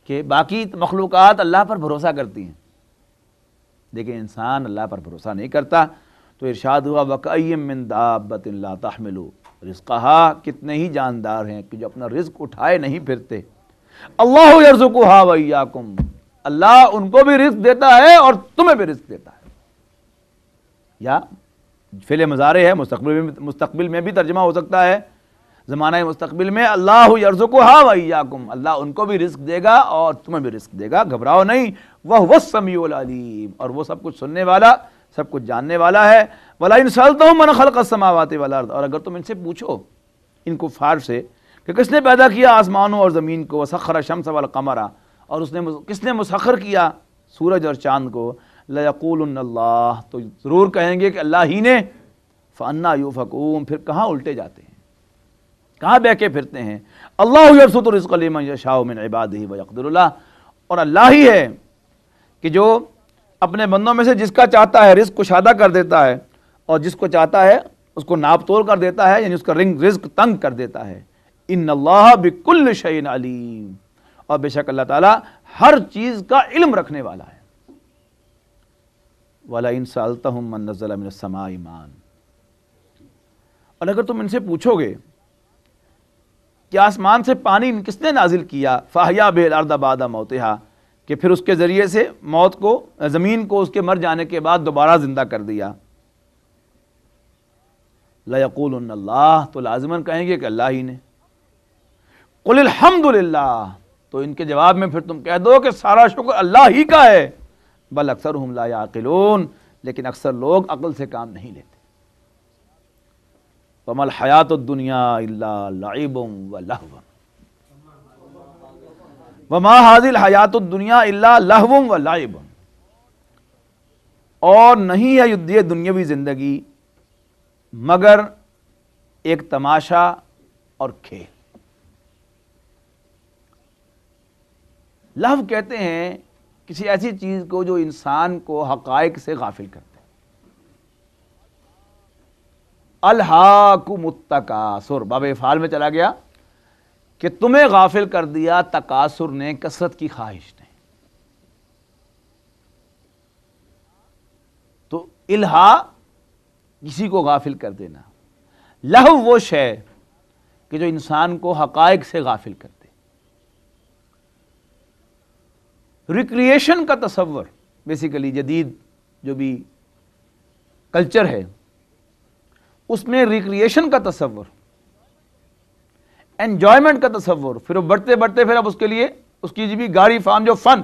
کہ باقی مخلوقات اللہ پر بھروسہ کرتی ہیں، لیکن انسان اللہ پر بھروسہ نہیں کرتا. تو ارشاد ہوا وَكَأَيٍّ مِّن دَابَّةٍ لَا تَحْمِلُ رِزْقَهَا، کتنے ہی جاندار ہیں کہ جو اپنا رزق اٹھائے نہیں پھرتے. اللہ یرزقها وإیاکم، اللہ ان کو بھی رزق دیتا ہے اور تمہیں بھی رزق دیتا ہے. یا فعل مضارع ہے، مستقبل میں بھی ترجمہ ہو سکتا ہے. زمانہ مستقبل میں اللہ یرزقها وإیاکم، اللہ ان کو بھی رزق دے گا اور تمہیں بھی رزق دے گا، گھبراؤ نہیں. وَهُوَ السَّمِيعُ الْعَلِيمُ، اور وہ سب کچھ سننے والا، سب کچھ جاننے والا ہے. وَلَئِنْ سَأَلْتَهُم مَّنْ خَلَقَ السَّمَاوَاتِ وَالْأَرْضَ، اور اگر تم ان سے پوچھو ان کفار سے کہ کس نے پیدا کیا آسمانوں اور زمین کو، وَسَخَّرَ الشَّمْسَ وَالْقَمَرَ، اور کس نے مسخر کیا سورج اور چاند کو، لَيَقُولُنَّ اللَّهُ، تو ضرور کہیں گے کہ اللہ ہی نے، فَأَنَّىٰ يُؤْفَكُونَ، پھر کہاں الٹے جاتے ہیں، کہاں بہکے پھرتے ہیں۔ اللہ یبسط الرزق لمن یشاء من عبادہ ویقدر له، اور اللہ ہی ہے کہ جو اپنے بندوں میں سے جس کا چاہتا ہے رزق کشادہ کر دیتا ہے، اور جس کو چاہتا ہے اس کو ناپ تول کر دیتا ہے، یعنی اس کا رزق تنگ کر دیتا ہے۔ ان اللہ بکل شیء علیم، اور بے شک اللہ تعالیٰ ہر چیز کا علم رکھنے والا ہے۔ وَلَئِن سَأَلْتَهُم مَّن نَّزَّلَ مِنَ السَّمَاءِ مَاءً، اور اگر تم ان سے پوچھو گے کہ آسمان سے پانی کس نے نازل کیا، فَأَحْيَا بِهِ الْأَرْضَ بَعْدَ مَوْتِهَا، کہ پھر اس کے ذریعے سے موت کو، زمین کو اس کے مر جانے کے بعد دوبارہ زندہ کر دیا، لَيَقُولُنَّ اللَّهُ، تو لازماً کہیں گے کہ اللہ ہی نے۔ قُلِ الْحَمْدُ لِلَّهِ، تو ان کے جواب میں پھر تم کہہ دو کہ سارا شکر اللہ ہی کا ہے۔ بل اکثرهم لا يعقلون، لیکن اکثر لوگ عقل سے کام نہیں لیتے۔ وَمَا الْحَيَاةُ الدُّنْيَا إِلَّا لَعِبٌ وَلَهْوٌ، وَمَا هَذِهِ الْحَيَاةُ الدُّنْيَا إِلَّا لَهْوٌ وَلَعِبٌ، اور نہیں ہے یہ دنیاوی زندگی مگر ایک تماشا اور کھیل۔ لہو کہتے ہیں کسی ایسی چیز کو جو انسان کو حقائق سے غافل کرتے ہیں۔ الہاکم التکاثر، باب افعال میں چلا گیا کہ تمہیں غافل کر دیا تکاثر نے، کثرت کی خواہش نے۔ تو الہا کسی کو غافل کر دینا، لہو وہ شے کہ جو انسان کو حقائق سے غافل کرتے۔ ریکریشن کا تصور، بیسیکلی جدید جو بھی کلچر ہے اس میں ریکریشن کا تصور، انجوائمنٹ کا تصور، پھر وہ بڑھتے بڑھتے پھر اب اس کے لیے اس کی جو بھی گاڑی فارم جو فن،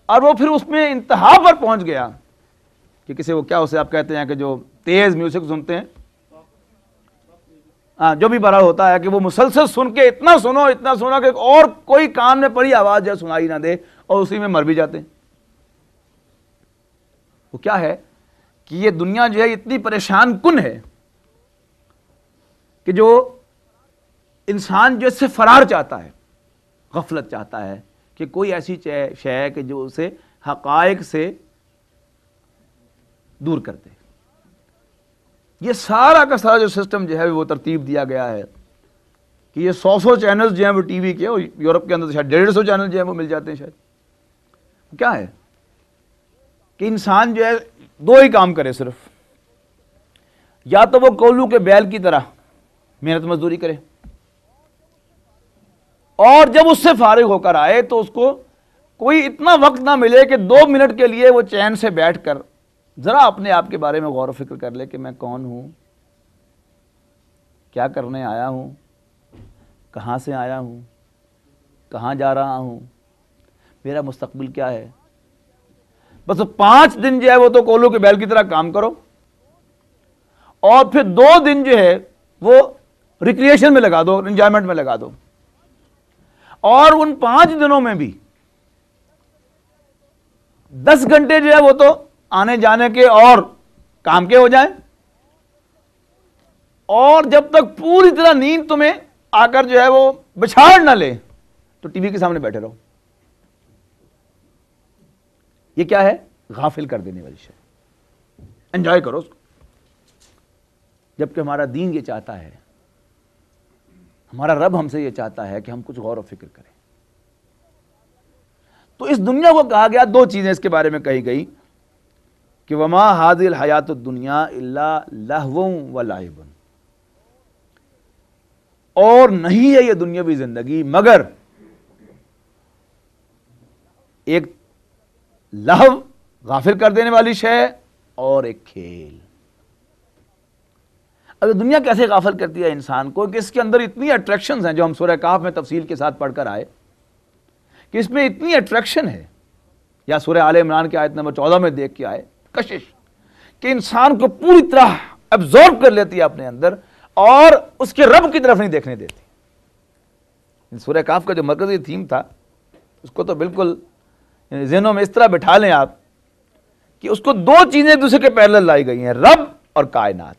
اور وہ پھر اس میں انتہا پر پہنچ گیا کہ کسی وہ کیا اسے آپ کہتے ہیں کہ جو تیز میوزک سنتے ہیں، جو بھی بڑا ہوتا ہے کہ وہ مسلسل سن کے اتنا سنو کہ اور کوئی کان میں پڑی آواز جو سنائی نہ دے، اور اسی میں مر بھی جاتے ہیں۔ وہ کیا ہے کہ یہ دنیا جو ہے اتنی پریشان کن ہے کہ جو انسان جو اس سے فرار چاہتا ہے، غفلت چاہتا ہے کہ کوئی ایسی شے ہے کہ جو اسے حقائق سے دور کرتے۔ یہ سارا کا سارا جو سسٹم جو ہے وہ ترتیب دیا گیا ہے کہ یہ 100 چینلز جو ہیں وہ ٹی وی کے، اور یورپ کے اندر شاید 150 چینل جو ہیں وہ مل جاتے ہیں۔ شاید کیا ہے کہ انسان جو ہے دو ہی کام کرے صرف، یا تو وہ کولو کے بیل کی طرح محنت مزدوری کرے، اور جب اس سے فارغ ہو کر آئے تو اس کو کوئی اتنا وقت نہ ملے کہ 2 منٹ کے لیے وہ چین سے بیٹھ کر ذرا اپنے آپ کے بارے میں غور و فکر کر لے کہ میں کون ہوں، کیا کرنے آیا ہوں، کہاں سے آیا ہوں، کہاں جا رہا ہوں، میرا مستقبل کیا ہے۔ بس 5 دن جو ہے وہ تو کولو کے بیل کی طرح کام کرو، اور پھر 2 دن جو ہے وہ ریکریشن میں لگا دو، انجوائمنٹ میں لگا دو، اور ان 5 دنوں میں بھی 10 گھنٹے جو ہے وہ تو آنے جانے کے اور کام کے ہو جائیں، اور جب تک پوری طرح نیند تمہیں آ کر جو ہے وہ بچھاڑ نہ لے تو ٹی وی کے سامنے بیٹھے رہو۔ یہ کیا ہے؟ غافل کر دینے والی شے، انجوائے کرو اس کو۔ جبکہ ہمارا دین یہ چاہتا ہے، ہمارا رب ہم سے یہ چاہتا ہے کہ ہم کچھ غور و فکر کریں۔ تو اس دنیا کو کہا گیا، 2 چیزیں اس کے بارے میں کہی گئی کہ وما هذه الحیات الدنیا الا لہو ولعب، اور نہیں ہے یہ دنیاوی زندگی مگر ایک لہو، غافل کر دینے والی شے، اور ایک کھیل۔ اب دنیا کیسے غافل کرتی ہے انسان کو کہ اس کے اندر اتنی اٹریکشنز ہیں، جو ہم سورہ کہف میں تفصیل کے ساتھ پڑھ کر آئے کہ اس میں اتنی اٹریکشن ہے، یا سورہ آل عمران کی آیت نمبر 14 میں دیکھ کے آئے، کشش کہ انسان کو پوری طرح ابزورب کر لیتی ہے اپنے اندر، اور اس کے رب کی طرف نہیں دیکھنے دیتی۔ سورہ کہف کا جو مرکزی تھیم تھا اس کو تو بالکل یعنی ذہنوں میں اس طرح بٹھا لیں آپ کہ اس کو دو چیزیں ایک دوسرے کے پیرلل لائی گئی ہیں، رب اور کائنات.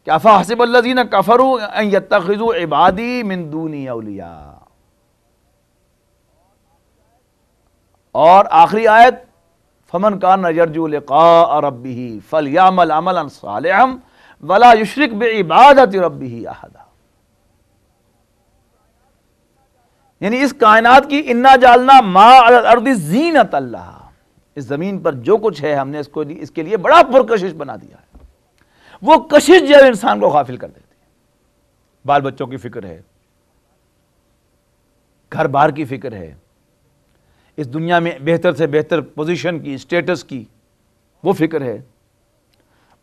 کیا فحسب الذین کفروا ان یتخذوا عبادی من دونی اولیاء. اور آخری آیت فمن کان یرجو لقاء ربہ فلیعمل عملا صالحا ولا یشرک بعبادۃ ربہ احدا. یعنی اس کائنات کی انا جعلنا ما علی الارض زینۃ اللہ، اس زمین پر جو کچھ ہے ہم نے اس کے لیے بڑا پرکشش بنا دیا ہے. وہ کشش جو انسان کو غافل کر دیتی ہے. بال بچوں کی فکر ہے، گھر بار کی فکر ہے، اس دنیا میں بہتر سے بہتر پوزیشن کی، اسٹیٹس کی وہ فکر ہے،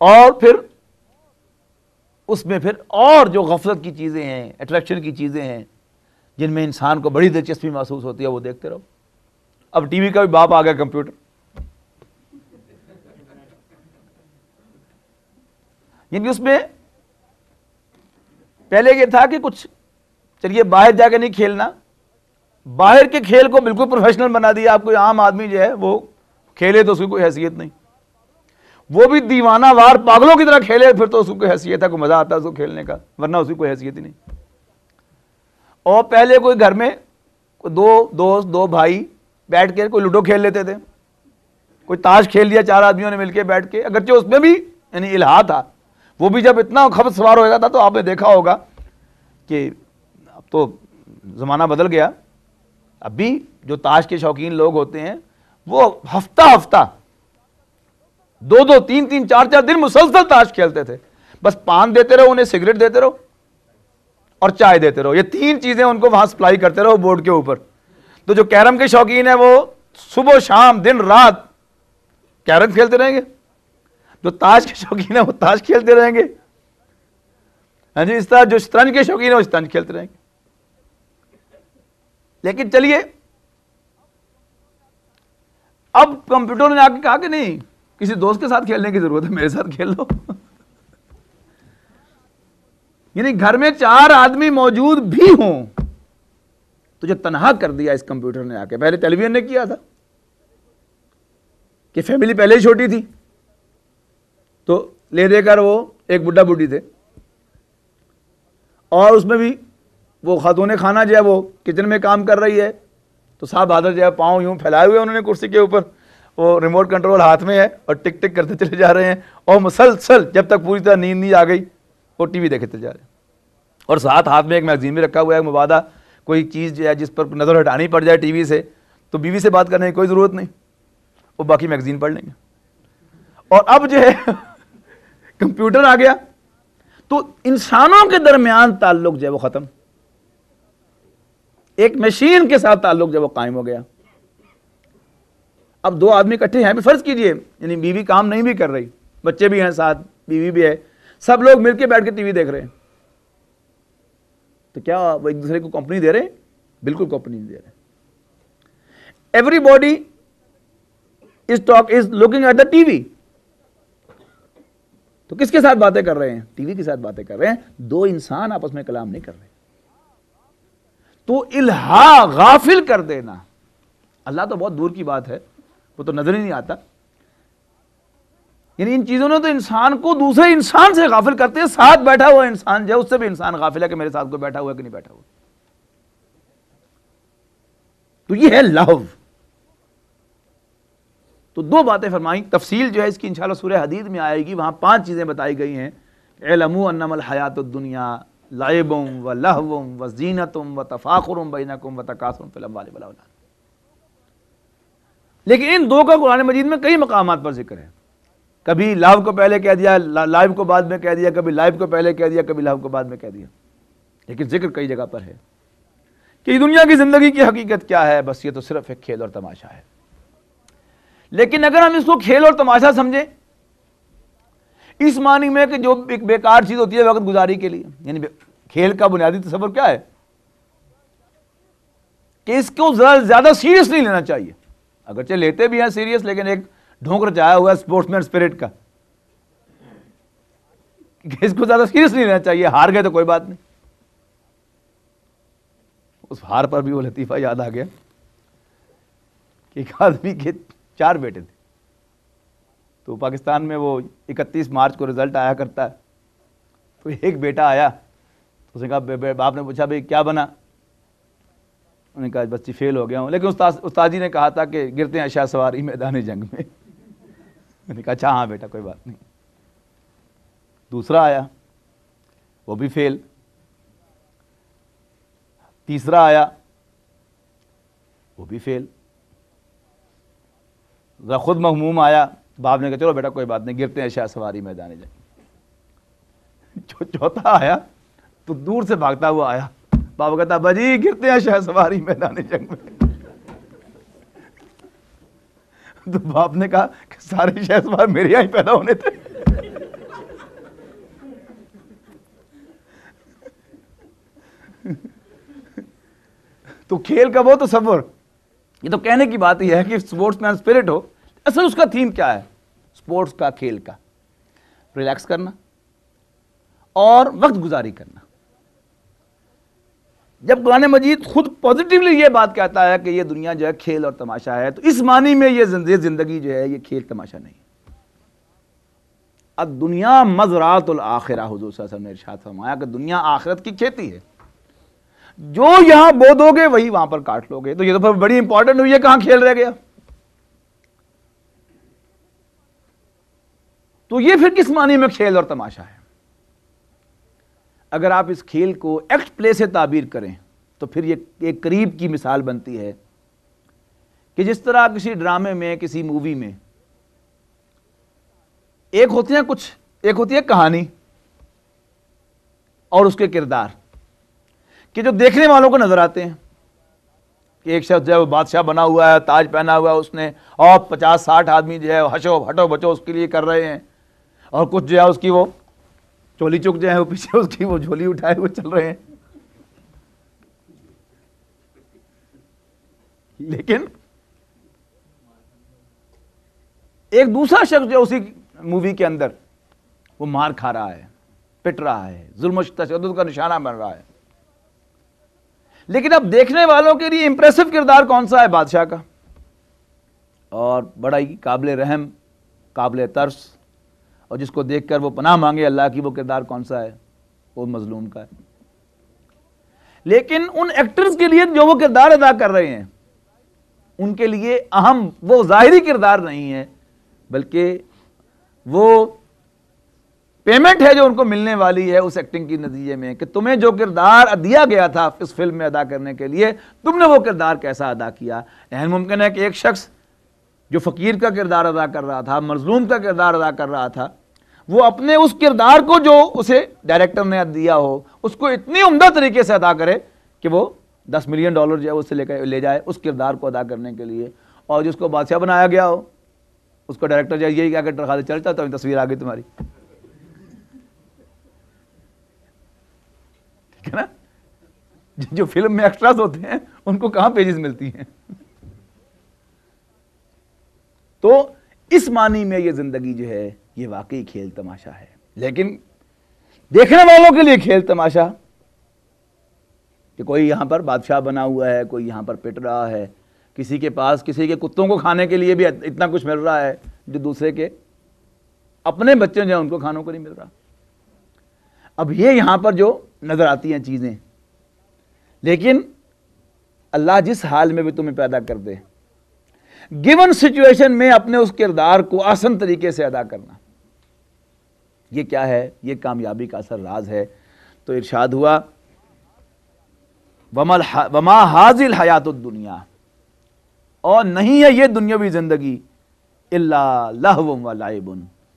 اور پھر اس میں پھر اور جو غفلت کی چیزیں ہیں، اٹریکشن کی چیزیں ہیں جن میں انسان کو بڑی دلچسپی محسوس ہوتی ہے، وہ دیکھتے رہو. اب ٹی وی کا بھی باپ آ گیا کمپیوٹر. یعنی اس میں پہلے یہ تھا کہ کچھ چلیے باہر جا کے نہیں کھیلنا، باہر کے کھیل کو بالکل پروفیشنل بنا دیا. آپ کوئی عام آدمی جو ہے وہ کھیلے تو اس کی کوئی حیثیت نہیں، وہ بھی دیوانہ وار پاگلوں کی طرح کھیلے پھر تو اس کو کوئی حیثیت ہے، کوئی مزہ آتا ہے اس کو کھیلنے کا، ورنہ اس کی کوئی حیثیت ہی نہیں. اور پہلے کوئی گھر میں دو دوست، دو بھائی بیٹھ کے کوئی لوڈو کھیل لیتے تھے، کوئی تاش کھیل لیا چار آدمیوں نے مل کے بیٹھ کے، اگرچہ اس میں بھی یعنی الہا تھا. وہ بھی جب اتنا خبر سوار ہو گیا تھا تو آپ نے دیکھا ہوگا کہ اب تو زمانہ بدل گیا. اب بھی جو تاش کے شوقین لوگ ہوتے ہیں وہ ہفتہ ہفتہ دو دو تین تین چار چار دن مسلسل تاش کھیلتے تھے. بس پان دیتے رہو انہیں، سگریٹ دیتے رہو اور چائے دیتے رہو، یہ تین چیزیں ان کو وہاں سپلائی کرتے رہو بورڈ کے اوپر. تو جو کیرم کے شوقین ہیں وہ صبح شام دن رات کیرم کھیلتے رہیں گے، جو تاش کے شوقین ہیں وہ تاش کھیلتے رہیں گے. ہاں جی، اس طرح جو شطرنج کے شوقین ہیں وہ شطرنج کھیلتے رہیں گے. لیکن چلیے اب کمپیوٹر نے آ کے کہا کہ نہیں، کسی دوست کے ساتھ کھیلنے کی ضرورت ہے، میرے ساتھ کھیل لو. یعنی گھر میں چار آدمی موجود بھی ہوں تو جو تنہا کر دیا اس کمپیوٹر نے آ کے. پہلے ٹیلی ویژن نے کیا تھا کہ فیملی پہلے ہی چھوٹی تھی تو لے دے کر وہ ایک بڈھا بڈھی تھے، اور اس میں بھی وہ خاتون خانہ جو ہے وہ کچن میں کام کر رہی ہے تو صاحب بہادر جو ہے پاؤں یوں پھیلائے ہوئے انہوں نے کرسی کے اوپر، وہ ریموٹ کنٹرول ہاتھ میں ہے اور ٹک ٹک کرتے چلے جا رہے ہیں، اور مسلسل جب تک پوری طرح نیند نہیں آ گئی وہ ٹی وی دیکھتے جا رہے ہیں. اور ساتھ ہاتھ میں ایک میگزین بھی رکھا ہوا ہے، مبادہ کوئی چیز جو ہے جس پر نظر ہٹانی پڑ جائے ٹی وی سے تو بیوی سے بات کرنے کی کوئی ضرورت نہیں، وہ باقی میگزین پڑھ لیں گے. اور اب جو ہے کمپیوٹر آ گیا تو انسانوں کے درمیان تعلق جو ہے وہ ختم، ایک مشین کے ساتھ تعلق جو ہے وہ قائم ہو گیا. اب دو آدمی اکٹھے ہیں، فرض کیجئے یعنی بیوی کام نہیں بھی کر رہی، بچے بھی ہیں ساتھ، بیوی بھی ہے، سب لوگ مل کے بیٹھ کے ٹی وی دیکھ رہے ہیں، تو کیا وہ ایک دوسرے کو کمپنی دے رہے ہیں؟ بالکل کمپنی نہیں دے رہے. Everybody is looking at the TV. تو کس کے ساتھ باتیں کر رہے ہیں؟ ٹی وی کے ساتھ باتیں کر رہے ہیں. دو انسان آپس میں کلام نہیں کر رہے. تو الہا غافل کر دینا، اللہ تو بہت دور کی بات ہے، وہ تو نظر ہی نہیں آتا. یعنی ان چیزوں نے تو انسان کو دوسرے انسان سے غافل کرتے ہیں. ساتھ بیٹھا ہوا انسان جو ہے اس سے بھی انسان غافل ہے کہ میرے ساتھ کوئی بیٹھا ہوا ہے کہ نہیں بیٹھا ہوا. تو یہ ہے لہو. تو دو باتیں فرمائیں، تفصیل جو ہے اس کی انشاءاللہ سورہ حدید میں آئے گی، وہاں 5 چیزیں بتائی گئی ہیں. اعلموا انما الحیات الدنیا لعب و لہو و زینت و تفاخر بینکم و تکاثر فی الاموال والاولاد. لیکن ان دو کا قرآن مجید میں کئی مقامات پر ذکر ہے. کبھی لہو کو پہلے کہہ دیا، لائب کو بعد میں کہہ دیا، کبھی لائب کو پہلے کہہ دیا، کبھی لہو کو بعد میں کہہ دیا. لیکن ذکر کئی جگہ پر ہے کہ دنیا کی زندگی کی حقیقت کیا ہے. بس یہ تو صرف ایک کھیل اور تماشا ہے. لیکن اگر ہم اس کو کھیل اور تماشا سمجھیں اس معنی میں کہ جو ایک بیکار چیز ہوتی ہے وقت گزاری کے لیے، یعنی کھیل کا بنیادی تصور کیا ہے کہ اس کو زیادہ سیریس نہیں لینا چاہیے. اگرچہ لیتے بھی ہیں سیریس، لیکن ایک ڈھونک رچایا ہوا ہے اسپورٹس مین اسپرٹ کا کہ اس کو زیادہ سیریس نہیں لینا چاہیے. ہار گئے تو کوئی بات نہیں. اس ہار پر بھی وہ لطیفہ یاد آ گیا کہ ایک آدمی کے 4 بیٹے تھے، تو پاکستان میں وہ 31 مارچ کو رزلٹ آیا کرتا ہے، تو ایک بیٹا آیا، اس نے کہا، باپ نے پوچھا بھائی کیا بنا؟ انہوں نے کہا بچی فیل ہو گیا ہوں، لیکن استاد جی نے کہا تھا کہ گرتے ہیں شاہ سواری میدان جنگ میں۔ میں نے کہا اچھا ہاں بیٹا کوئی بات نہیں۔ دوسرا آیا، وہ بھی فیل۔ تیسرا آیا، وہ بھی فیل۔ ذرا خود مغموم آیا، باپ نے کہا چلو بیٹا کوئی بات نہیں، گرتے ہیں شاہ سواری میدان جنگ۔ چوتھا آیا تو دور سے بھاگتا ہوا آیا، بابا کہتا ابا جی گرتے ہیں شاہ سواری میدان جنگ میں۔ تو باپ نے کہا کہ سارے شاہ سوار میرے یہاں ہی پیدا ہونے تھے۔ تو کھیل کا وہ تصور، یہ تو کہنے کی بات ہی ہے کہ اسپورٹس مین اسپرٹ ہو، اصل اس کا تھیم کیا ہے؟ اسپورٹس کا، کھیل کا ریلیکس کرنا اور وقت گزاری کرنا۔ جب قرآن مجید خود پازیٹیولی یہ بات کہتا ہے کہ یہ دنیا جو ہے کھیل اور تماشا ہے، تو اس معنی میں یہ زندگی جو ہے یہ کھیل تماشا نہیں ہے۔ الدنیا مزرعۃ الآخرہ، حضور صلی اللہ علیہ وسلم نے ارشاد فرمایا کہ دنیا آخرت کی کھیتی ہے، جو یہاں بو دو گے وہی وہاں پر کاٹ لو گے۔ تو یہ تو پھر بڑی امپورٹنٹ ہوئی ہے، کہاں کھیل رہ گیا؟ تو یہ پھر کس معنی میں کھیل اور تماشا ہے؟ اگر آپ اس کھیل کو ایکٹ پلے سے تعبیر کریں تو پھر یہ ایک قریب کی مثال بنتی ہے کہ جس طرح کسی ڈرامے میں، کسی مووی میں ایک ہوتی ہے کہانی اور اس کے کردار، کہ جو دیکھنے والوں کو نظر آتے ہیں کہ ایک شخص جو ہے وہ بادشاہ بنا ہوا ہے، تاج پہنا ہوا ہے اس نے، اور 50-60 آدمی جو ہے ہٹو بچو اس کے لیے کر رہے ہیں، اور کچھ جو ہے اس کی وہ چولی چک جو ہے وہ پیچھے اس کی وہ جھولی اٹھائے وہ چل رہے ہیں۔ لیکن ایک دوسرا شخص جو اسی مووی کے اندر وہ مار کھا رہا ہے، پٹ رہا ہے، ظلم و تشدد کا نشانہ بن رہا ہے، لیکن اب دیکھنے والوں کے لیے امپریسو کردار کون سا ہے؟ بادشاہ کا، اور بڑا ہی قابل رحم، قابل ترس، اور جس کو دیکھ کر وہ پناہ مانگے اللہ کی، وہ کردار کون سا ہے؟ وہ مظلوم کا ہے۔ لیکن ان ایکٹرز کے لیے جو وہ کردار ادا کر رہے ہیں، ان کے لیے اہم وہ ظاہری کردار نہیں ہے، بلکہ وہ پیمنٹ ہے جو ان کو ملنے والی ہے اس ایکٹنگ کی نتیجے میں، کہ تمہیں جو کردار دیا گیا تھا اس فلم میں ادا کرنے کے لیے، تم نے وہ کردار کیسا ادا کیا۔ یعنی ممکن ہے کہ ایک شخص جو فقیر کا کردار ادا کر رہا تھا، مظلوم کا کردار ادا کر رہا تھا، وہ اپنے اس کردار کو جو اسے ڈائریکٹر نے دیا ہو اس کو اتنی عمدہ طریقے سے ادا کرے کہ وہ $10 ملین جو ہے اس سے لے جائے اس کردار کو ادا کرنے کے لیے، اور جس کو بادشاہ بنایا گیا ہو اس کو ڈائریکٹر جو یہی کہا کہ ڈرخا دے چلتا تو تصویر آ گئی تمہاری، ٹھیک ہے نا؟ جو فلم میں ایکسٹراز ہوتے ہیں ان کو کہاں پیجز ملتی ہیں؟ تو اس معنی میں یہ زندگی جو ہے یہ واقعی کھیل تماشا ہے، لیکن دیکھنے والوں کے لیے کھیل تماشا کہ کوئی یہاں پر بادشاہ بنا ہوا ہے، کوئی یہاں پر پٹ رہا ہے، کسی کے پاس کسی کے کتوں کو کھانے کے لیے بھی اتنا کچھ مل رہا ہے جو دوسرے کے اپنے بچے جو ہیں ان کو کھانوں کو نہیں مل رہا۔ اب یہ یہاں پر جو نظر آتی ہیں چیزیں، لیکن اللہ جس حال میں بھی تمہیں پیدا کر دے، گیون سچویشن میں اپنے اس کردار کو آسن طریقے سے ادا کرنا، یہ کیا ہے؟ یہ کامیابی کا اصل راز ہے۔ تو ارشاد ہوا وما حاضل حیات الدنیا، اور نہیں ہے یہ دنیاوی زندگی الا لہو و لعب،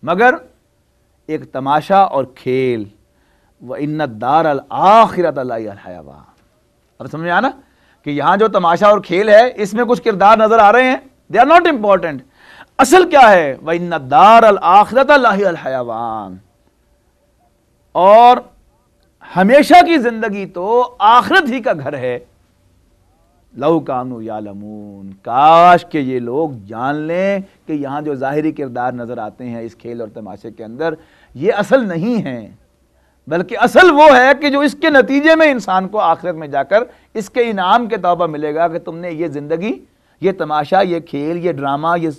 مگر ایک تماشا اور کھیل، وَإِنَّ الدَّارَ الْآخِرَةَ لَهِيَ الْحَيَوَانُ۔ اب سمجھ آنا کہ یہاں جو تماشا اور کھیل ہے اس میں کچھ کردار نظر آ رہے ہیں، they are not important، اصل کیا ہے؟ وَإِنَّ الدَّارَ الْآخِرَةَ لَهِيَ الْحَيَوَانُ، اور ہمیشہ کی زندگی تو آخرت ہی کا گھر ہے۔ لَوْ كَانُوا يَعْلَمُونَ، کاش کہ یہ لوگ جان لیں کہ یہاں جو ظاہری کردار نظر آتے ہیں اس کھیل اور تماشے کے اندر یہ اصل نہیں ہیں، بلکہ اصل وہ ہے کہ جو اس کے نتیجے میں انسان کو آخرت میں جا کر اس کے انعام کے طور پر ملے گا کہ تم نے یہ زندگی، یہ تماشا، یہ کھیل، یہ ڈرامہ، یہ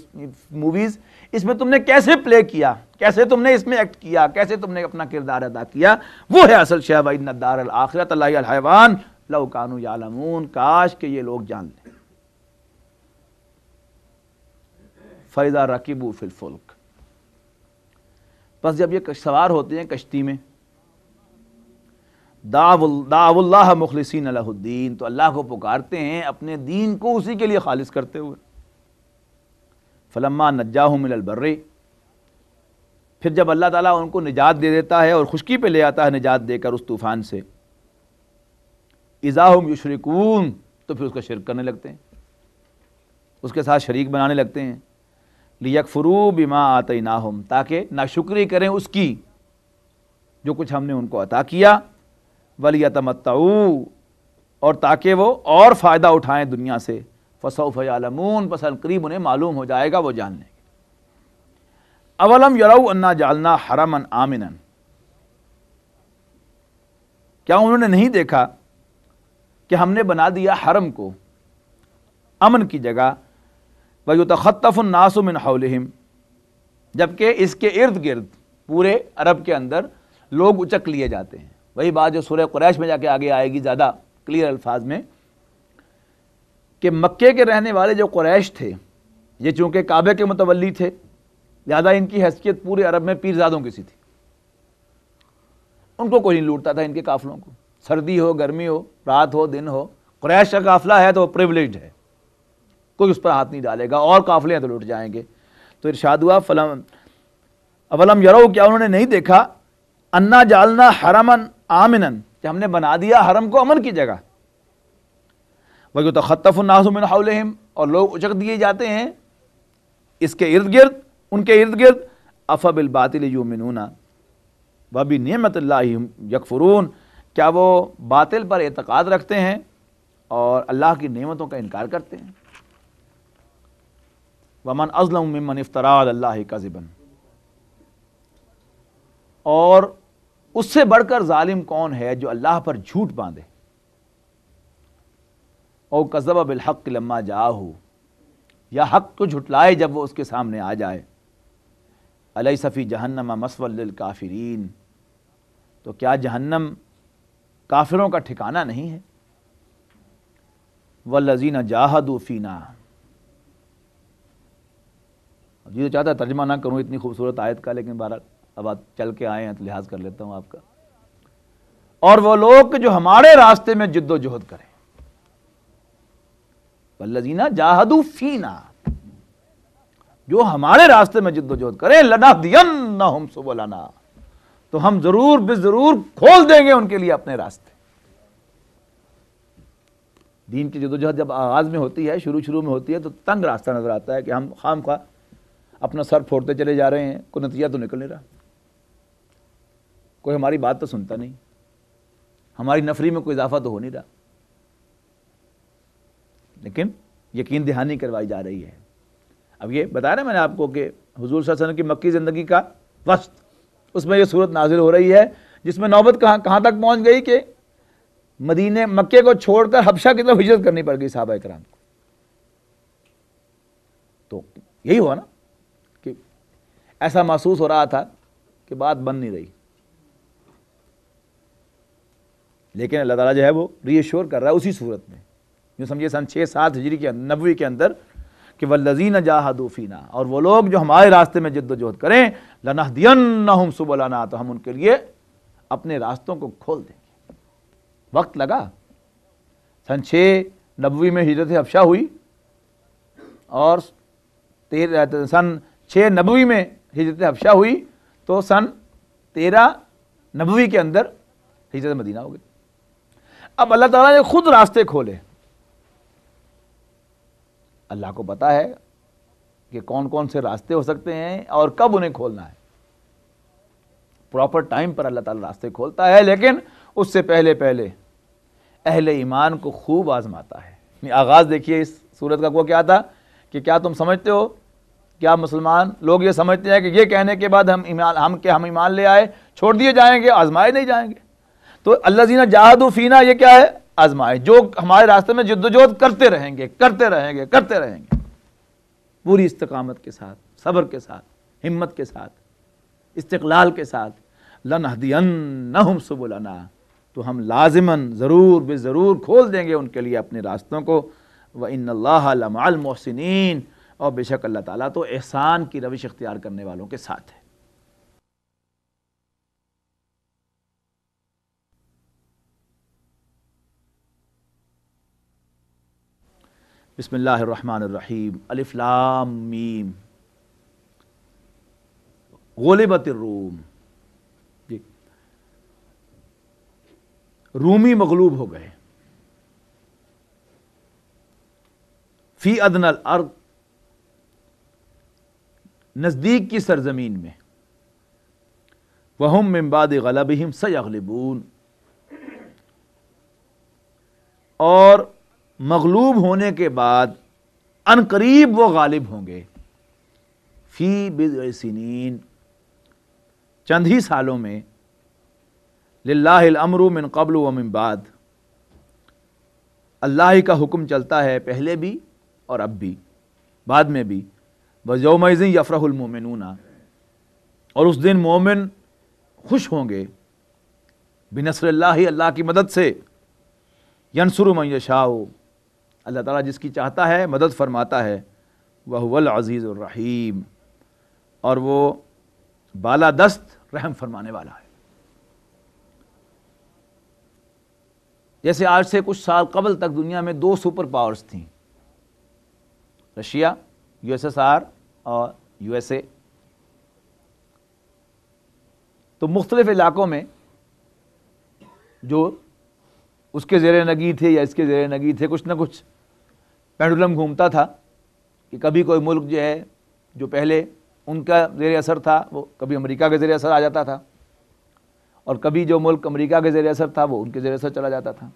موویز، اس میں تم نے کیسے پلے کیا، کیسے تم نے اس میں ایکٹ کیا، کیسے تم نے اپنا کردار ادا کیا، وہ ہے اصل شے۔ وَإِنَّ الدَّارَ الْآخِرَةَ لَهِيَ الْحَيَوَانُ لَوْ كَانُوا يَعْلَمُونَ، کاش کہ یہ لوگ جان لیں۔ فَإِذَا رَكِبُوا فِي الْفُلْكِ، بس جب یہ سوار ہوتے ہیں کشتی میں، دعوا اللہ مخلصین لہ الدین، تو اللہ کو پکارتے ہیں اپنے دین کو اسی کے لیے خالص کرتے ہوئے۔ فلما نجاہم الی البر، پھر جب اللہ تعالیٰ ان کو نجات دے دیتا ہے اور خشکی پہ لے آتا ہے نجات دے کر اس طوفان سے، اذا ہم یشرکون، تو پھر اس کا شرک کرنے لگتے ہیں، اس کے ساتھ شریک بنانے لگتے ہیں۔ لیکفروا بما آتیناہم، تاکہ ناشکری کریں اس کی جو کچھ ہم نے ان کو عطا کیا، ولیتمتعوا، اور تاکہ وہ اور فائدہ اٹھائیں دنیا سے، فسوف یعلمون، پس قریب انہیں معلوم ہو جائے گا، وہ جان لیں گے۔ اولم یروا انا جعلنا حرما آمنا، کیا انہوں نے نہیں دیکھا کہ ہم نے بنا دیا حرم کو امن کی جگہ، وَيُتَخَطَّفُ النَّاسُ مِنْ حَوْلِهِمْ، جبکہ اس کے ارد گرد پورے عرب کے اندر لوگ اچک لیے جاتے ہیں۔ وہی بات جو سورہ قریش میں جا کے آگے آئے گی زیادہ کلیئر الفاظ میں، کہ مکے کے رہنے والے جو قریش تھے، یہ چونکہ کعبے کے متولی تھے، لہذا ان کی حیثیت پورے عرب میں پیرزادوں کی سی تھی، ان کو کوئی نہیں لوٹتا تھا، ان کے قافلوں کو، سردی ہو گرمی ہو رات ہو دن ہو، قریش کا قافلہ ہے تو وہ پریولیجڈ ہے، کوئی اس پر ہاتھ نہیں ڈالے گا، اور قافلے ہیں تو لوٹ جائیں گے۔ تو ارشاد ہوا اولم یروا، کیا انہوں نے نہیں دیکھا، انا جعلنا حرما آمنا، کہ ہم نے بنا دیا حرم کو امن کی جگہ، وَيُتَخَطَّفُ النَّاسُ مِنْ حَوْلِهِمْ، اور لوگ اچک دیے جاتے ہیں اس کے ارد گرد، ان کے ارد گرد، أَفَبِالْبَاطِلِ يُؤْمِنُونَ وَبِنِعْمَةِ اللَّهِ هُمْ يَكْفُرُونَ، کیا وہ باطل پر اعتقاد رکھتے ہیں اور اللہ کی نعمتوں کا انکار کرتے ہیں۔ وَمَنْ أَظْلَمُ مِمَّنِ افْتَرَىٰ عَلَى اللَّهِ كَذِبًا، اور اس سے بڑھ کر ظالم کون ہے جو اللہ پر جھوٹ باندھے، او کذب بالحق لما جاءہ، یا حق کو جھٹلائے جب وہ اس کے سامنے آ جائے۔ الیس فی جہنم مثوی للکافرین، تو کیا جہنم کافروں کا ٹھکانہ نہیں ہے۔ والذین جاہدوا فینا، جی تو چاہتا ترجمہ نہ کروں اتنی خوبصورت آیت کا، لیکن بہرحال اب آپ چل کے آئے ہیں تو لحاظ کر لیتا ہوں آپ کا۔ اور وہ لوگ جو ہمارے راستے میں جد و جہد کریں، والذین جاہدوا فینا، جو ہمارے راستے میں جد و جہد کریں، لنہدینہم سبلنا، تو ہم ضرور بضرور کھول دیں گے ان کے لیے اپنے راستے۔ دین کی جد و جہد جب آغاز میں ہوتی ہے، شروع میں ہوتی ہے، تو تنگ راستہ نظر آتا ہے کہ ہم خام خواہ اپنا سر پھوڑتے چلے جا رہے ہیں، کوئی نتیجہ تو نکل نہیں رہا، کوئی ہماری بات تو سنتا نہیں، ہماری نفری میں کوئی اضافہ تو ہو نہیں رہا، لیکن یقین دہانی کروائی جا رہی ہے۔ اب یہ بتا رہا میں نے آپ کو کہ حضور صلی اللہ علیہ وسلم کی مکی زندگی کا وسط، اس میں یہ صورت نازل ہو رہی ہے، جس میں نوبت کہاں تک پہنچ گئی کہ مدینے مکے کو چھوڑ کر حبشہ کی طرف ہجرت کرنی پڑ گئی صحابہ کرام کو۔ تو یہی ہوا نا کہ ایسا محسوس ہو رہا تھا کہ بات بن نہیں رہی، لیکن اللہ تعالیٰ جو ہے وہ ری ایشور کر رہا ہے اسی صورت میں، یوں سمجھے سن 6-7 ہجری کے نبوی کے اندر، کہ والذین جاہدوا فینا، اور وہ لوگ جو ہمارے راستے میں جد و جہد کریں، لنہدینہم سبلنا، تو ہم ان کے لیے اپنے راستوں کو کھول دیں گے۔ وقت لگا، سن 6 نبوی میں ہجرت حبشہ ہوئی، اور سن 6 نبوی میں ہجرت حبشہ ہوئی، تو سن 13 نبوی کے اندر ہجرت مدینہ ہو گئی۔ اب اللہ تعالیٰ نے خود راستے کھولے، اللہ کو پتا ہے کہ کون کون سے راستے ہو سکتے ہیں اور کب انہیں کھولنا ہے، پراپر ٹائم پر اللہ تعالیٰ راستے کھولتا ہے، لیکن اس سے پہلے اہل ایمان کو خوب آزماتا ہے۔ آغاز دیکھیے اس سورت کا وہ کیا تھا کہ کیا تم سمجھتے ہو کیا مسلمان لوگ یہ سمجھتے ہیں کہ یہ کہنے کے بعد ہم ایمان لے آئے چھوڑ دیے جائیں گے، آزمائے نہیں جائیں گے؟ تو الذین جاہدوا فینا یہ کیا ہے؟ آزمائے، جو ہمارے راستے میں جدوجہد کرتے رہیں گے کرتے رہیں گے کرتے رہیں گے، پوری استقامت کے ساتھ، صبر کے ساتھ، ہمت کے ساتھ، استقلال کے ساتھ، لنہدینہم سبلنا، تو ہم لازماً ضرور بے ضرور کھول دیں گے ان کے لیے اپنے راستوں کو، وَإِنَّ اللَّهَ لَمَعَ الْمُحْسِنِينَ، اور بے شک اللہ تعالیٰ تو احسان کی روش اختیار کرنے والوں کے ساتھ ہے۔ بسم اللہ الرحمن الرحیم، الف لام میم، غلبت الروم، جی رومی مغلوب ہو گئے، فی ادنی الارض، نزدیک کی سرزمین میں، وہم من بعد غلبہم سیغلبون، اور مغلوب ہونے کے بعد ان قریب وہ غالب ہوں گے، فی بضع سنین، چند ہی سالوں میں، للہ الامر من قبل و من بعد، اللہ ہی کا حکم چلتا ہے پہلے بھی اور اب بھی، بعد میں بھی، وَيَوْمَئِذٍ يَفْرَحُ الْمُؤْمِنُونَ، اور اس دن مومن خوش ہوں گے، بنصر اللہ، اللہ کی مدد سے، يَنْصُرُ مَن يَشَاءُ، اللہ تعالیٰ جس کی چاہتا ہے مدد فرماتا ہے، وَهُوَ الْعَزِيزُ الرَّحِيمُ، اور وہ بالا دست رحم فرمانے والا ہے۔ جیسے آج سے کچھ سال قبل تک دنیا میں 2 سپر پاورز تھیں، رشیا، USSR اور USA، تو مختلف علاقوں میں جو اس کے زیر نگی تھے یا اس کے زیر نگی تھے، کچھ نہ کچھ پینڈولم گھومتا تھا کہ کبھی کوئی ملک جو ہے جو پہلے ان کا زیر اثر تھا وہ کبھی امریکہ کے زیر اثر آ جاتا تھا، اور کبھی جو ملک امریکہ کے زیر اثر تھا وہ ان کے زیر اثر چلا جاتا تھا۔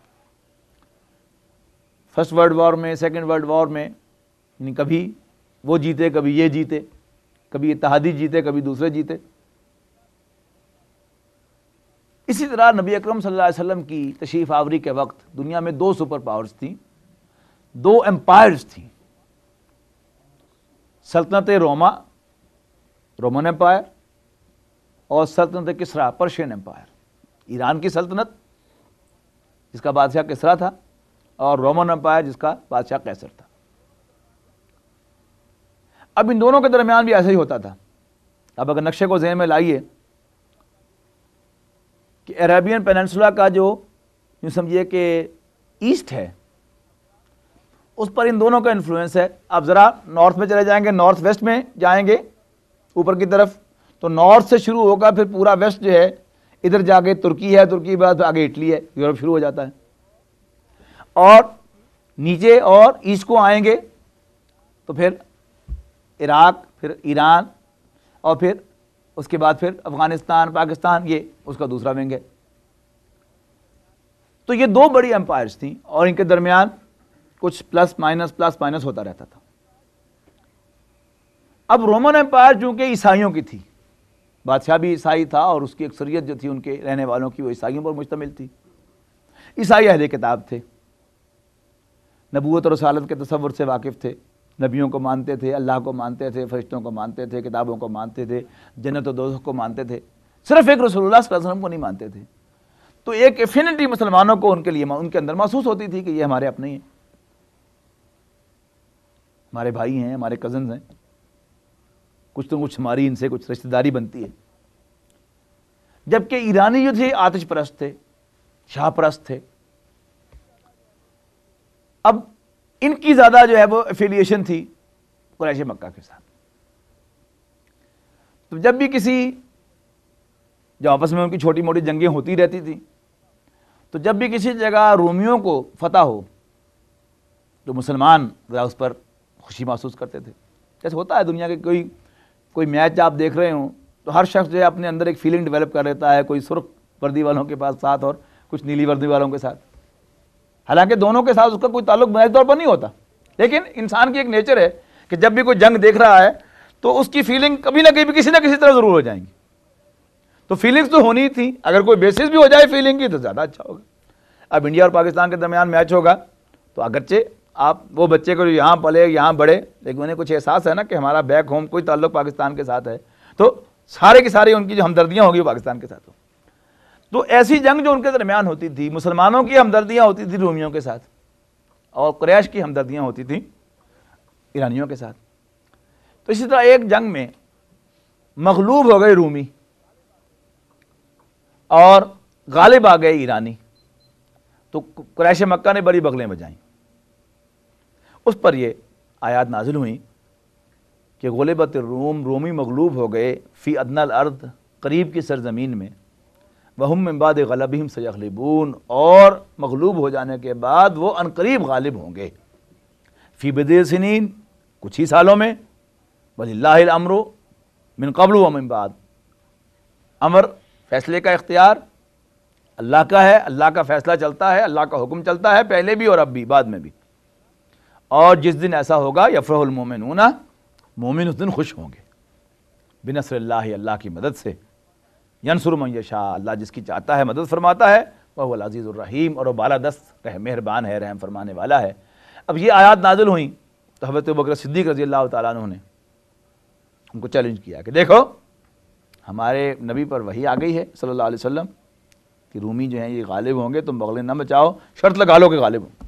فرسٹ ورلڈ وار میں، سیکنڈ ورلڈ وار میں، یعنی کبھی وہ جیتے کبھی یہ جیتے، کبھی اتحادی جیتے کبھی دوسرے جیتے۔ اسی طرح نبی اکرم صلی اللہ علیہ وسلم کی تشریف آوری کے وقت دنیا میں 2 سپر پاورز تھیں، 2 ایمپائرز تھیں، سلطنت رومن ایمپائر، اور سلطنت کسریٰ، پرشین ایمپائر۔ ایران کی سلطنت جس کا بادشاہ کسریٰ تھا، اور رومن ایمپائر جس کا بادشاہ قیصر تھا۔ اب ان دونوں کے درمیان بھی ایسا ہی ہوتا تھا۔ اب اگر نقشے کو ذہن میں لائیے کہ عربین پیننسولا کا جو یوں سمجھیے کہ ایسٹ ہے، اس پر ان دونوں کا انفلوئنس ہے۔ آپ ذرا نارتھ میں چلے جائیں گے، نارتھ ویسٹ میں جائیں گے اوپر کی طرف، تو نارتھ سے شروع ہوگا، پھر پورا ویسٹ جو ہے ادھر جا کے ترکی ہے، ترکی کے بعد آگے اٹلی ہے، یورپ شروع ہو جاتا ہے، اور نیچے اور ایسٹ کو آئیں گے تو پھر عراق، پھر ایران، اور پھر اس کے بعد پھر افغانستان، پاکستان، یہ اس کا دوسرا ونگ ہے۔ تو یہ 2 بڑی ایمپائرز تھیں، اور ان کے درمیان کچھ پلس مائنس ہوتا رہتا تھا۔ اب رومن ایمپائر چونکہ عیسائیوں کی تھی، بادشاہ بھی عیسائی تھا، اور اس کی اکثریت جو تھی ان کے رہنے والوں کی وہ عیسائیوں پر مشتمل تھی، عیسائی اہل کتاب تھے، نبوت اور رسالت کے تصور سے واقف تھے، نبیوں کو مانتے تھے، اللہ کو مانتے تھے، فرشتوں کو مانتے تھے، کتابوں کو مانتے تھے، جنت و دوزخ کو مانتے تھے، صرف ایک رسول اللہ صلی اللہ علیہ وسلم کو نہیں مانتے تھے۔ تو ایک ایفینٹی مسلمانوں کو ان کے لیے ان کے اندر محسوس ہوتی تھی کہ یہ ہمارے اپنے ہی ہیں، ہمارے بھائی ہیں، ہمارے کزنز ہیں، کچھ تو کچھ ہماری ان سے کچھ رشتہ داری بنتی ہے۔ جبکہ ایرانی جو تھے آتش پرست تھے، شاہ پرست تھے۔ اب ان کی زیادہ جو ہے وہ ایفیلیشن تھی قریش مکہ کے ساتھ۔ تو جب بھی جو آپس میں ان کی چھوٹی موٹی جنگیں ہوتی رہتی تھیں، تو جب بھی کسی جگہ رومیوں کو فتح ہو تو مسلمان ذرا اس پر خوشی محسوس کرتے تھے۔ جیسے ہوتا ہے دنیا کے کوئی میچ آپ دیکھ رہے ہوں تو ہر شخص جو ہے اپنے اندر ایک فیلنگ ڈیولپ کر لیتا ہے، کوئی سرخ وردی والوں کے پاس ساتھ اور کچھ نیلی وردی والوں کے ساتھ، حالانکہ دونوں کے ساتھ اس کا کوئی تعلق بنیادی طور پر نہیں ہوتا، لیکن انسان کی ایک نیچر ہے کہ جب بھی کوئی جنگ دیکھ رہا ہے تو اس کی فیلنگ کبھی نہ کبھی کسی نہ کسی طرح ضرور ہو جائیں گی. تو فیلنگس تو ہونی تھی، اگر کوئی بیسس بھی ہو جائے فیلنگ کی تو زیادہ اچھا ہوگا. اب انڈیا اور پاکستان کے درمیان میچ ہوگا تو اگرچہ آپ وہ بچے کو جو یہاں پلے یہاں بڑھے، لیکن انہیں کچھ احساس ہے نا کہ ہمارا بیک ہوم کوئی تعلق پاکستان کے ساتھ ہے، تو سارے کی ساری ان کی جو ہمدردیاں ہوگی وہ پاکستان کے ساتھ ہوں. تو ایسی جنگ جو ان کے درمیان ہوتی تھی، مسلمانوں کی ہمدردیاں ہوتی تھی رومیوں کے ساتھ، اور قریش کی ہمدردیاں ہوتی تھیں ایرانیوں کے ساتھ. تو اسی طرح ایک جنگ میں مغلوب ہو گئے رومی اور غالب آ گئے ایرانی، تو قریش مکہ نے بڑی بغلیں بجائیں. اس پر یہ آیات نازل ہوئیں کہ غلبت الروم، رومی مغلوب ہو گئے فی ادنی الارض، قریب کی سرزمین میں، وہم من بعد غلبہم سیغلبون، اور مغلوب ہو جانے کے بعد وہ عنقریب غالب ہوں گے. فی بضع سنین، کچھ ہی سالوں میں، وللہ الامر من قبل ومن بعد، امر فیصلے کا اختیار اللہ کا ہے، اللہ کا فیصلہ چلتا ہے، اللہ کا حکم چلتا ہے، پہلے بھی اور اب بھی، بعد میں بھی. اور جس دن ایسا ہوگا یفرح المومنون، مومن اس دن خوش ہوں گے، بنصر اللہ، اللہ کی مدد سے، ینصر من یشاء، اللہ جس کی چاہتا ہے مدد فرماتا ہے، وہو العزیز الرحیم، اور وہ بالادست مہربان ہے، رحم فرمانے والا ہے. اب یہ آیات نازل ہوئیں تو حضرت ابوبکر صدیق رضی اللہ تعالیٰ عنہ نے ان کو چیلنج کیا کہ دیکھو ہمارے نبی پر وحی آ گئی ہے صلی اللہ علیہ وسلم کہ رومی جو ہیں یہ غالب ہوں گے، تم بغلیں نہ بچاؤ، شرط لگا لو کہ غالب ہوں.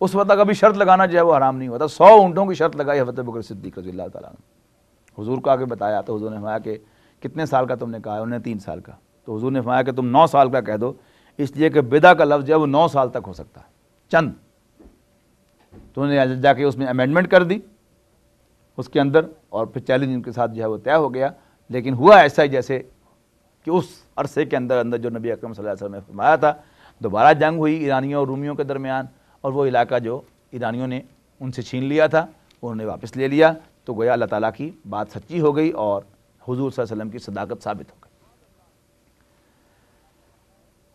اس وقت کبھی شرط لگانا جو ہے وہ حرام نہیں ہوتا. 100 اونٹوں کی شرط لگائی حضرت ابوبکر صدیق رضی اللہ تعالیٰ عنہ. حضور کو آگے بتایا تو حضور نے فرمایا کہ کتنے سال کا تم نے کہا ہے؟ انہوں نے 3 سال کا. تو حضور نے فرمایا کہ تم 9 سال کا کہہ دو، اس لیے کہ بدع کا لفظ جو ہے وہ 9 سال تک ہو سکتا ہے چند. تو انہوں نے جا کے اس میں امینڈمنٹ کر دی اس کے اندر، اور پھر چیلنج ان کے ساتھ جو ہے وہ طے ہو گیا. لیکن ہوا ایسا ہی جیسے کہ اس عرصے کے اندر جو نبی اکرم صلی اللہ علیہ وسلم نے فرمایا تھا. دوبارہ جنگ ہوئی ایرانیوں اور رومیوں کے درمیان، اور وہ علاقہ جو ایرانیوں نے ان سے چھین لیا تھا انہوں نے واپس لے لیا. تو گویا اللہ تعالیٰ کی بات سچی ہو گئی اور حضور صلی اللہ علیہ وسلم کی صداقت ثابت ہو گئی.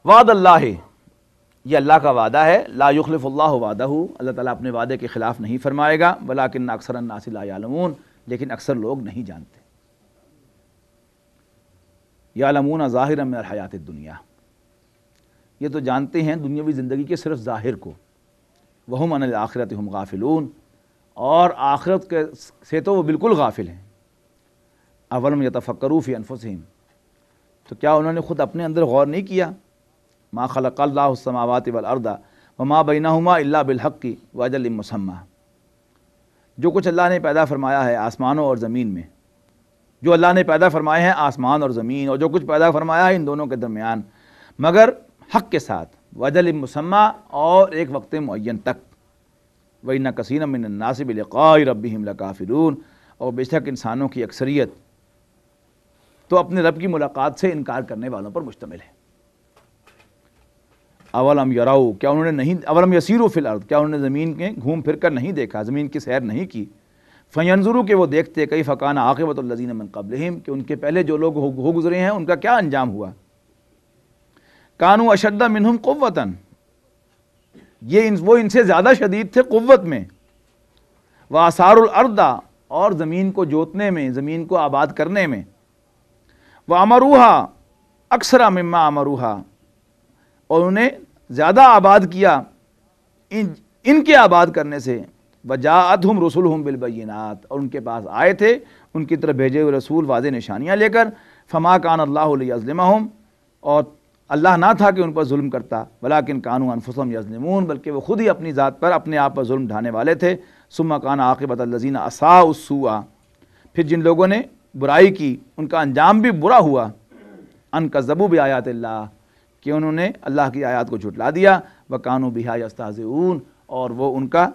وعد اللہ، یہ اللہ کا وعدہ ہے، لا یخلف اللہ وعدہ، اللہ تعالیٰ اپنے وعدے کے خلاف نہیں فرمائے گا. ولکن اکثر الناس لا یعلمون، لیکن اکثر لوگ نہیں جانتے. یعلمون ظاہرا من الحیات الدنیا، یہ تو جانتے ہیں دنیاوی زندگی کے صرف ظاہر کو. وہم عن الآخرۃ ہم غافلون، اور آخرت کے سے تو وہ بالکل غافل ہیں. اولم یتفکروا فی انفسہم، تو کیا انہوں نے خود اپنے اندر غور نہیں کیا؟ ما خلق اللہ السماوات والارض وما بینہما الا بالحق واجل مسمى، جو کچھ اللہ نے پیدا فرمایا ہے آسمانوں اور زمین میں، جو اللہ نے پیدا فرمائے ہیں آسمان اور زمین، اور جو کچھ پیدا فرمایا ہے ان دونوں کے درمیان، مگر حق کے ساتھ، واجل مسمى، اور ایک وقت معین تک. وَإِنَّ كَثِيرًا مِّنَ النَّاسِ بِلِقَاءِ رَبِّهِمْ لَكَافِرُونَ، اور بے شک انسانوں کی اکثریت تو اپنے رب کی ملاقات سے انکار کرنے والوں پر مشتمل ہے. اولم یروا، کیا انہوں نے نہیں، اولم یسیروا فی الارض، کیا انہوں نے زمین کے گھوم پھر کر نہیں دیکھا، زمین کی سیر نہیں کی. فینظروا، کہ وہ دیکھتے، کیف کان عاقبۃ الذین من قبلہم، کہ ان کے پہلے جو لوگ ہو گزرے ہیں ان کا کیا انجام ہوا. کانوا اشد منہم قوۃ، وہ ان سے زیادہ شدید تھے قوت میں. وآثاروا الارض، اور زمین کو جوتنے میں، زمین کو آباد کرنے میں. وامروها اکثر مما امروها، اور انہیں زیادہ آباد کیا ان کے آباد کرنے سے. وجاءتهم رسلهم بالبینات، اور ان کے پاس آئے تھے ان کی طرف بھیجے ہوئے رسول واضح نشانیاں لے کر. فما کان اللہ لیظلمهم، اور اللہ نہ تھا کہ ان پر ظلم کرتا. ولکن کانوا انفسهم یظلمون، بلکہ وہ خود ہی اپنی ذات پر اپنے آپ پر ظلم ڈھانے والے تھے. ثم کان عاقبۃ الذین اساءوا السوء، پھر جن لوگوں نے برائی کی ان کا انجام بھی برا ہوا. ان کذبوا بآیات اللہ، کہ انہوں نے اللہ کی آیات کو جھٹلا دیا. وکانوا بہا یستہزئون، اور وہ ان کا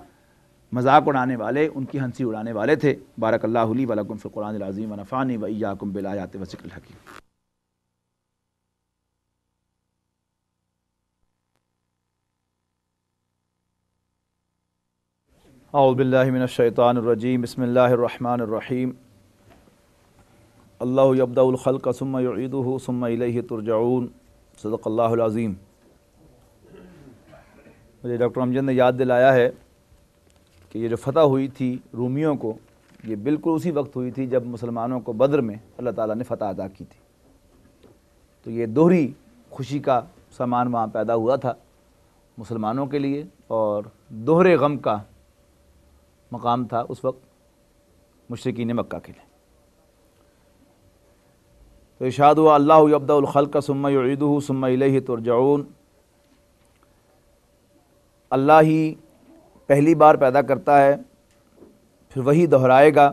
مذاق اڑانے والے، ان کی ہنسی اڑانے والے تھے. بارک اللہ لی ولکم فی القرآن العظیم ونفعنی وإیاکم بالآیات والذکر الحکیم. اعوذ باللہ من الشیطان الرجیم، بسم اللہ الرحمن الرحیم. اللہ یبدأ الخلق ثم یعیدہ ثم الیہ ترجعون. صدق اللہ العظیم. مجھے ڈاکٹر امجد نے یاد دلایا ہے کہ یہ جو فتح ہوئی تھی رومیوں کو یہ بالکل اسی وقت ہوئی تھی جب مسلمانوں کو بدر میں اللہ تعالیٰ نے فتح عطا کی تھی۔ تو یہ دوہری خوشی کا سامان وہاں پیدا ہوا تھا مسلمانوں کے لیے، اور دوہرے غم کا مقام تھا اس وقت مشرکین مکہ کے لیے۔ تو ارشاد ہوا اللہ یبدأ الخلق ثم یعیدہ ثم الیہ ترجعون، اللہ ہی پہلی بار پیدا کرتا ہے، پھر وہی دہرائے گا،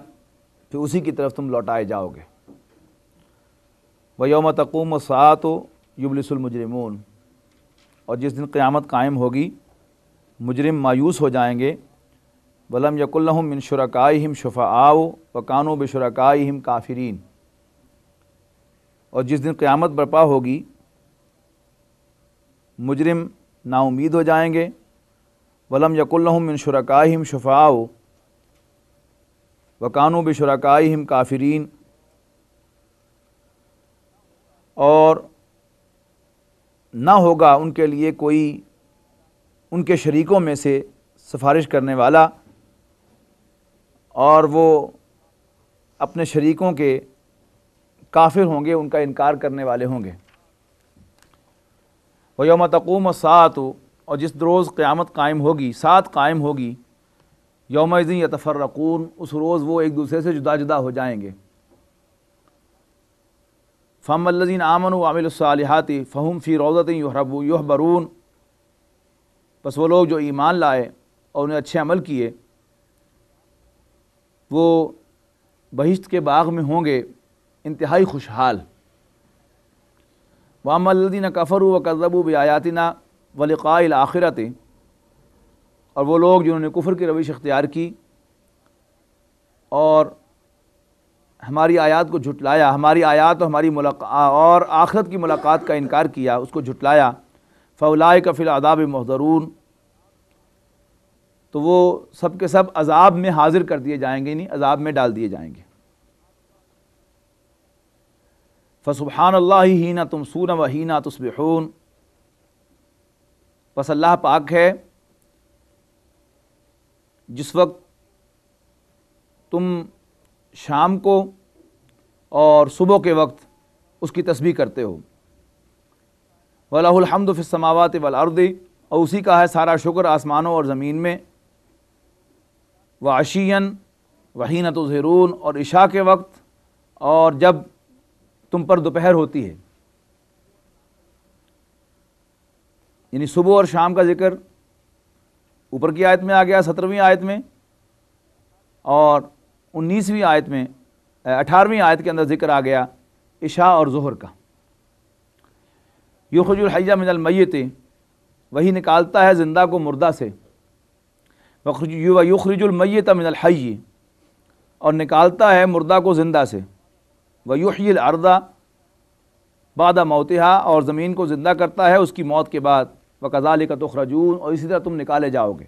پھر اسی کی طرف تم لوٹائے جاؤ گے۔ وَيَوْمَ تَقُومُ السَّاعَةُ يُبْلِسُ الْمُجْرِمُونَ، اور جس دن قیامت قائم ہوگی مجرم مایوس ہو جائیں گے۔ وَلَمْ يَكُنْ لَهُم مِّن شُرَكَائِهِمْ شُفَعَاءُ وَكَانُوا بِشُرَكَائِهِمْ كَافِرِينَ، اور جس دن قیامت برپا ہوگی مجرم نا امید ہو جائیں گے۔ وَلَمْ يَكُنْ لَهُم مِّن شُرَكَائِهِمْ شُفَعَاءُ وَكَانُوا بِشُرَكَائِهِمْ كَافِرِينَ، اور نہ ہوگا ان کے لیے کوئی ان کے شریکوں میں سے سفارش کرنے والا، اور وہ اپنے شریکوں کے کافر ہوں گے، ان کا انکار کرنے والے ہوں گے۔ وَيَوْمَ تَقُومُ السَّاعَةُ، اور جس روز قیامت قائم ہوگی، ساعت قائم ہوگی، یومئذ یتفرقون، اس روز وہ ایک دوسرے سے جدا جدا ہو جائیں گے۔ فَأَمَّا الَّذِينَ آمَنُوا وَعَمِلُوا الصَّالِحَاتِ فَهُمْ فِي رَوْضَةٍ يُحْبَرُونَ، بس وہ لوگ جو ایمان لائے اور انہیں اچھے عمل کیے وہ بہشت کے باغ میں ہوں گے انتہائی خوشحال۔ وَأَمَّا الَّذِينَ كَفَرُوا وَكَذَّبُوا بِآيَاتِنَا وَلِقَاءِ الْآخِرَةِ، اور وہ لوگ جنہوں نے کفر کی روش اختیار کی اور ہماری آیات کو جھٹلایا، ہماری آیات اور ہماری اور آخرت کی ملاقات کا انکار کیا، اس کو جھٹلایا، فَأُولَٰئِکَ فِی الْعَذَابِ مُحْضَرُونَ، تو وہ سب کے سب عذاب میں حاضر کر دیے جائیں گے، یعنی عذاب میں ڈال دیے جائیں گے۔ فَسُبْحَانَ اللَّہِ حِینَ تُمْسُونَ وَحِینَ تُصْبِحُونَ، پس اللہ پاک ہے جس وقت تم شام کو اور صبح کے وقت اس کی تسبیح کرتے ہو۔ وَلَهُ الْحَمْدُ فِي السَّمَاوَاتِ وَالْأَرْضِ، اور اسی کا ہے سارا شکر آسمانوں اور زمین میں۔ وَعَشِيًّا وَحِینَ تُظْہِرُونَ، اور عشاء کے وقت اور جب تم پر دوپہر ہوتی ہے، یعنی صبح اور شام کا ذکر اوپر کی آیت میں آ گیا 17ویں آیت میں، اور 19ویں آیت میں 18ویں آیت کے اندر ذکر آ گیا عشاء اور ظہر کا۔ یخرج الحی من المیت، وہی نکالتا ہے زندہ کو مردہ سے۔ ویخرج المیت من الحی، اور نکالتا ہے مردہ کو زندہ سے۔ ویحیی الارض بعد موتها، اور زمین کو زندہ کرتا ہے اس کی موت کے بعد۔ وکذالک تخرجون، اور اسی طرح تم نکالے جاؤ گے۔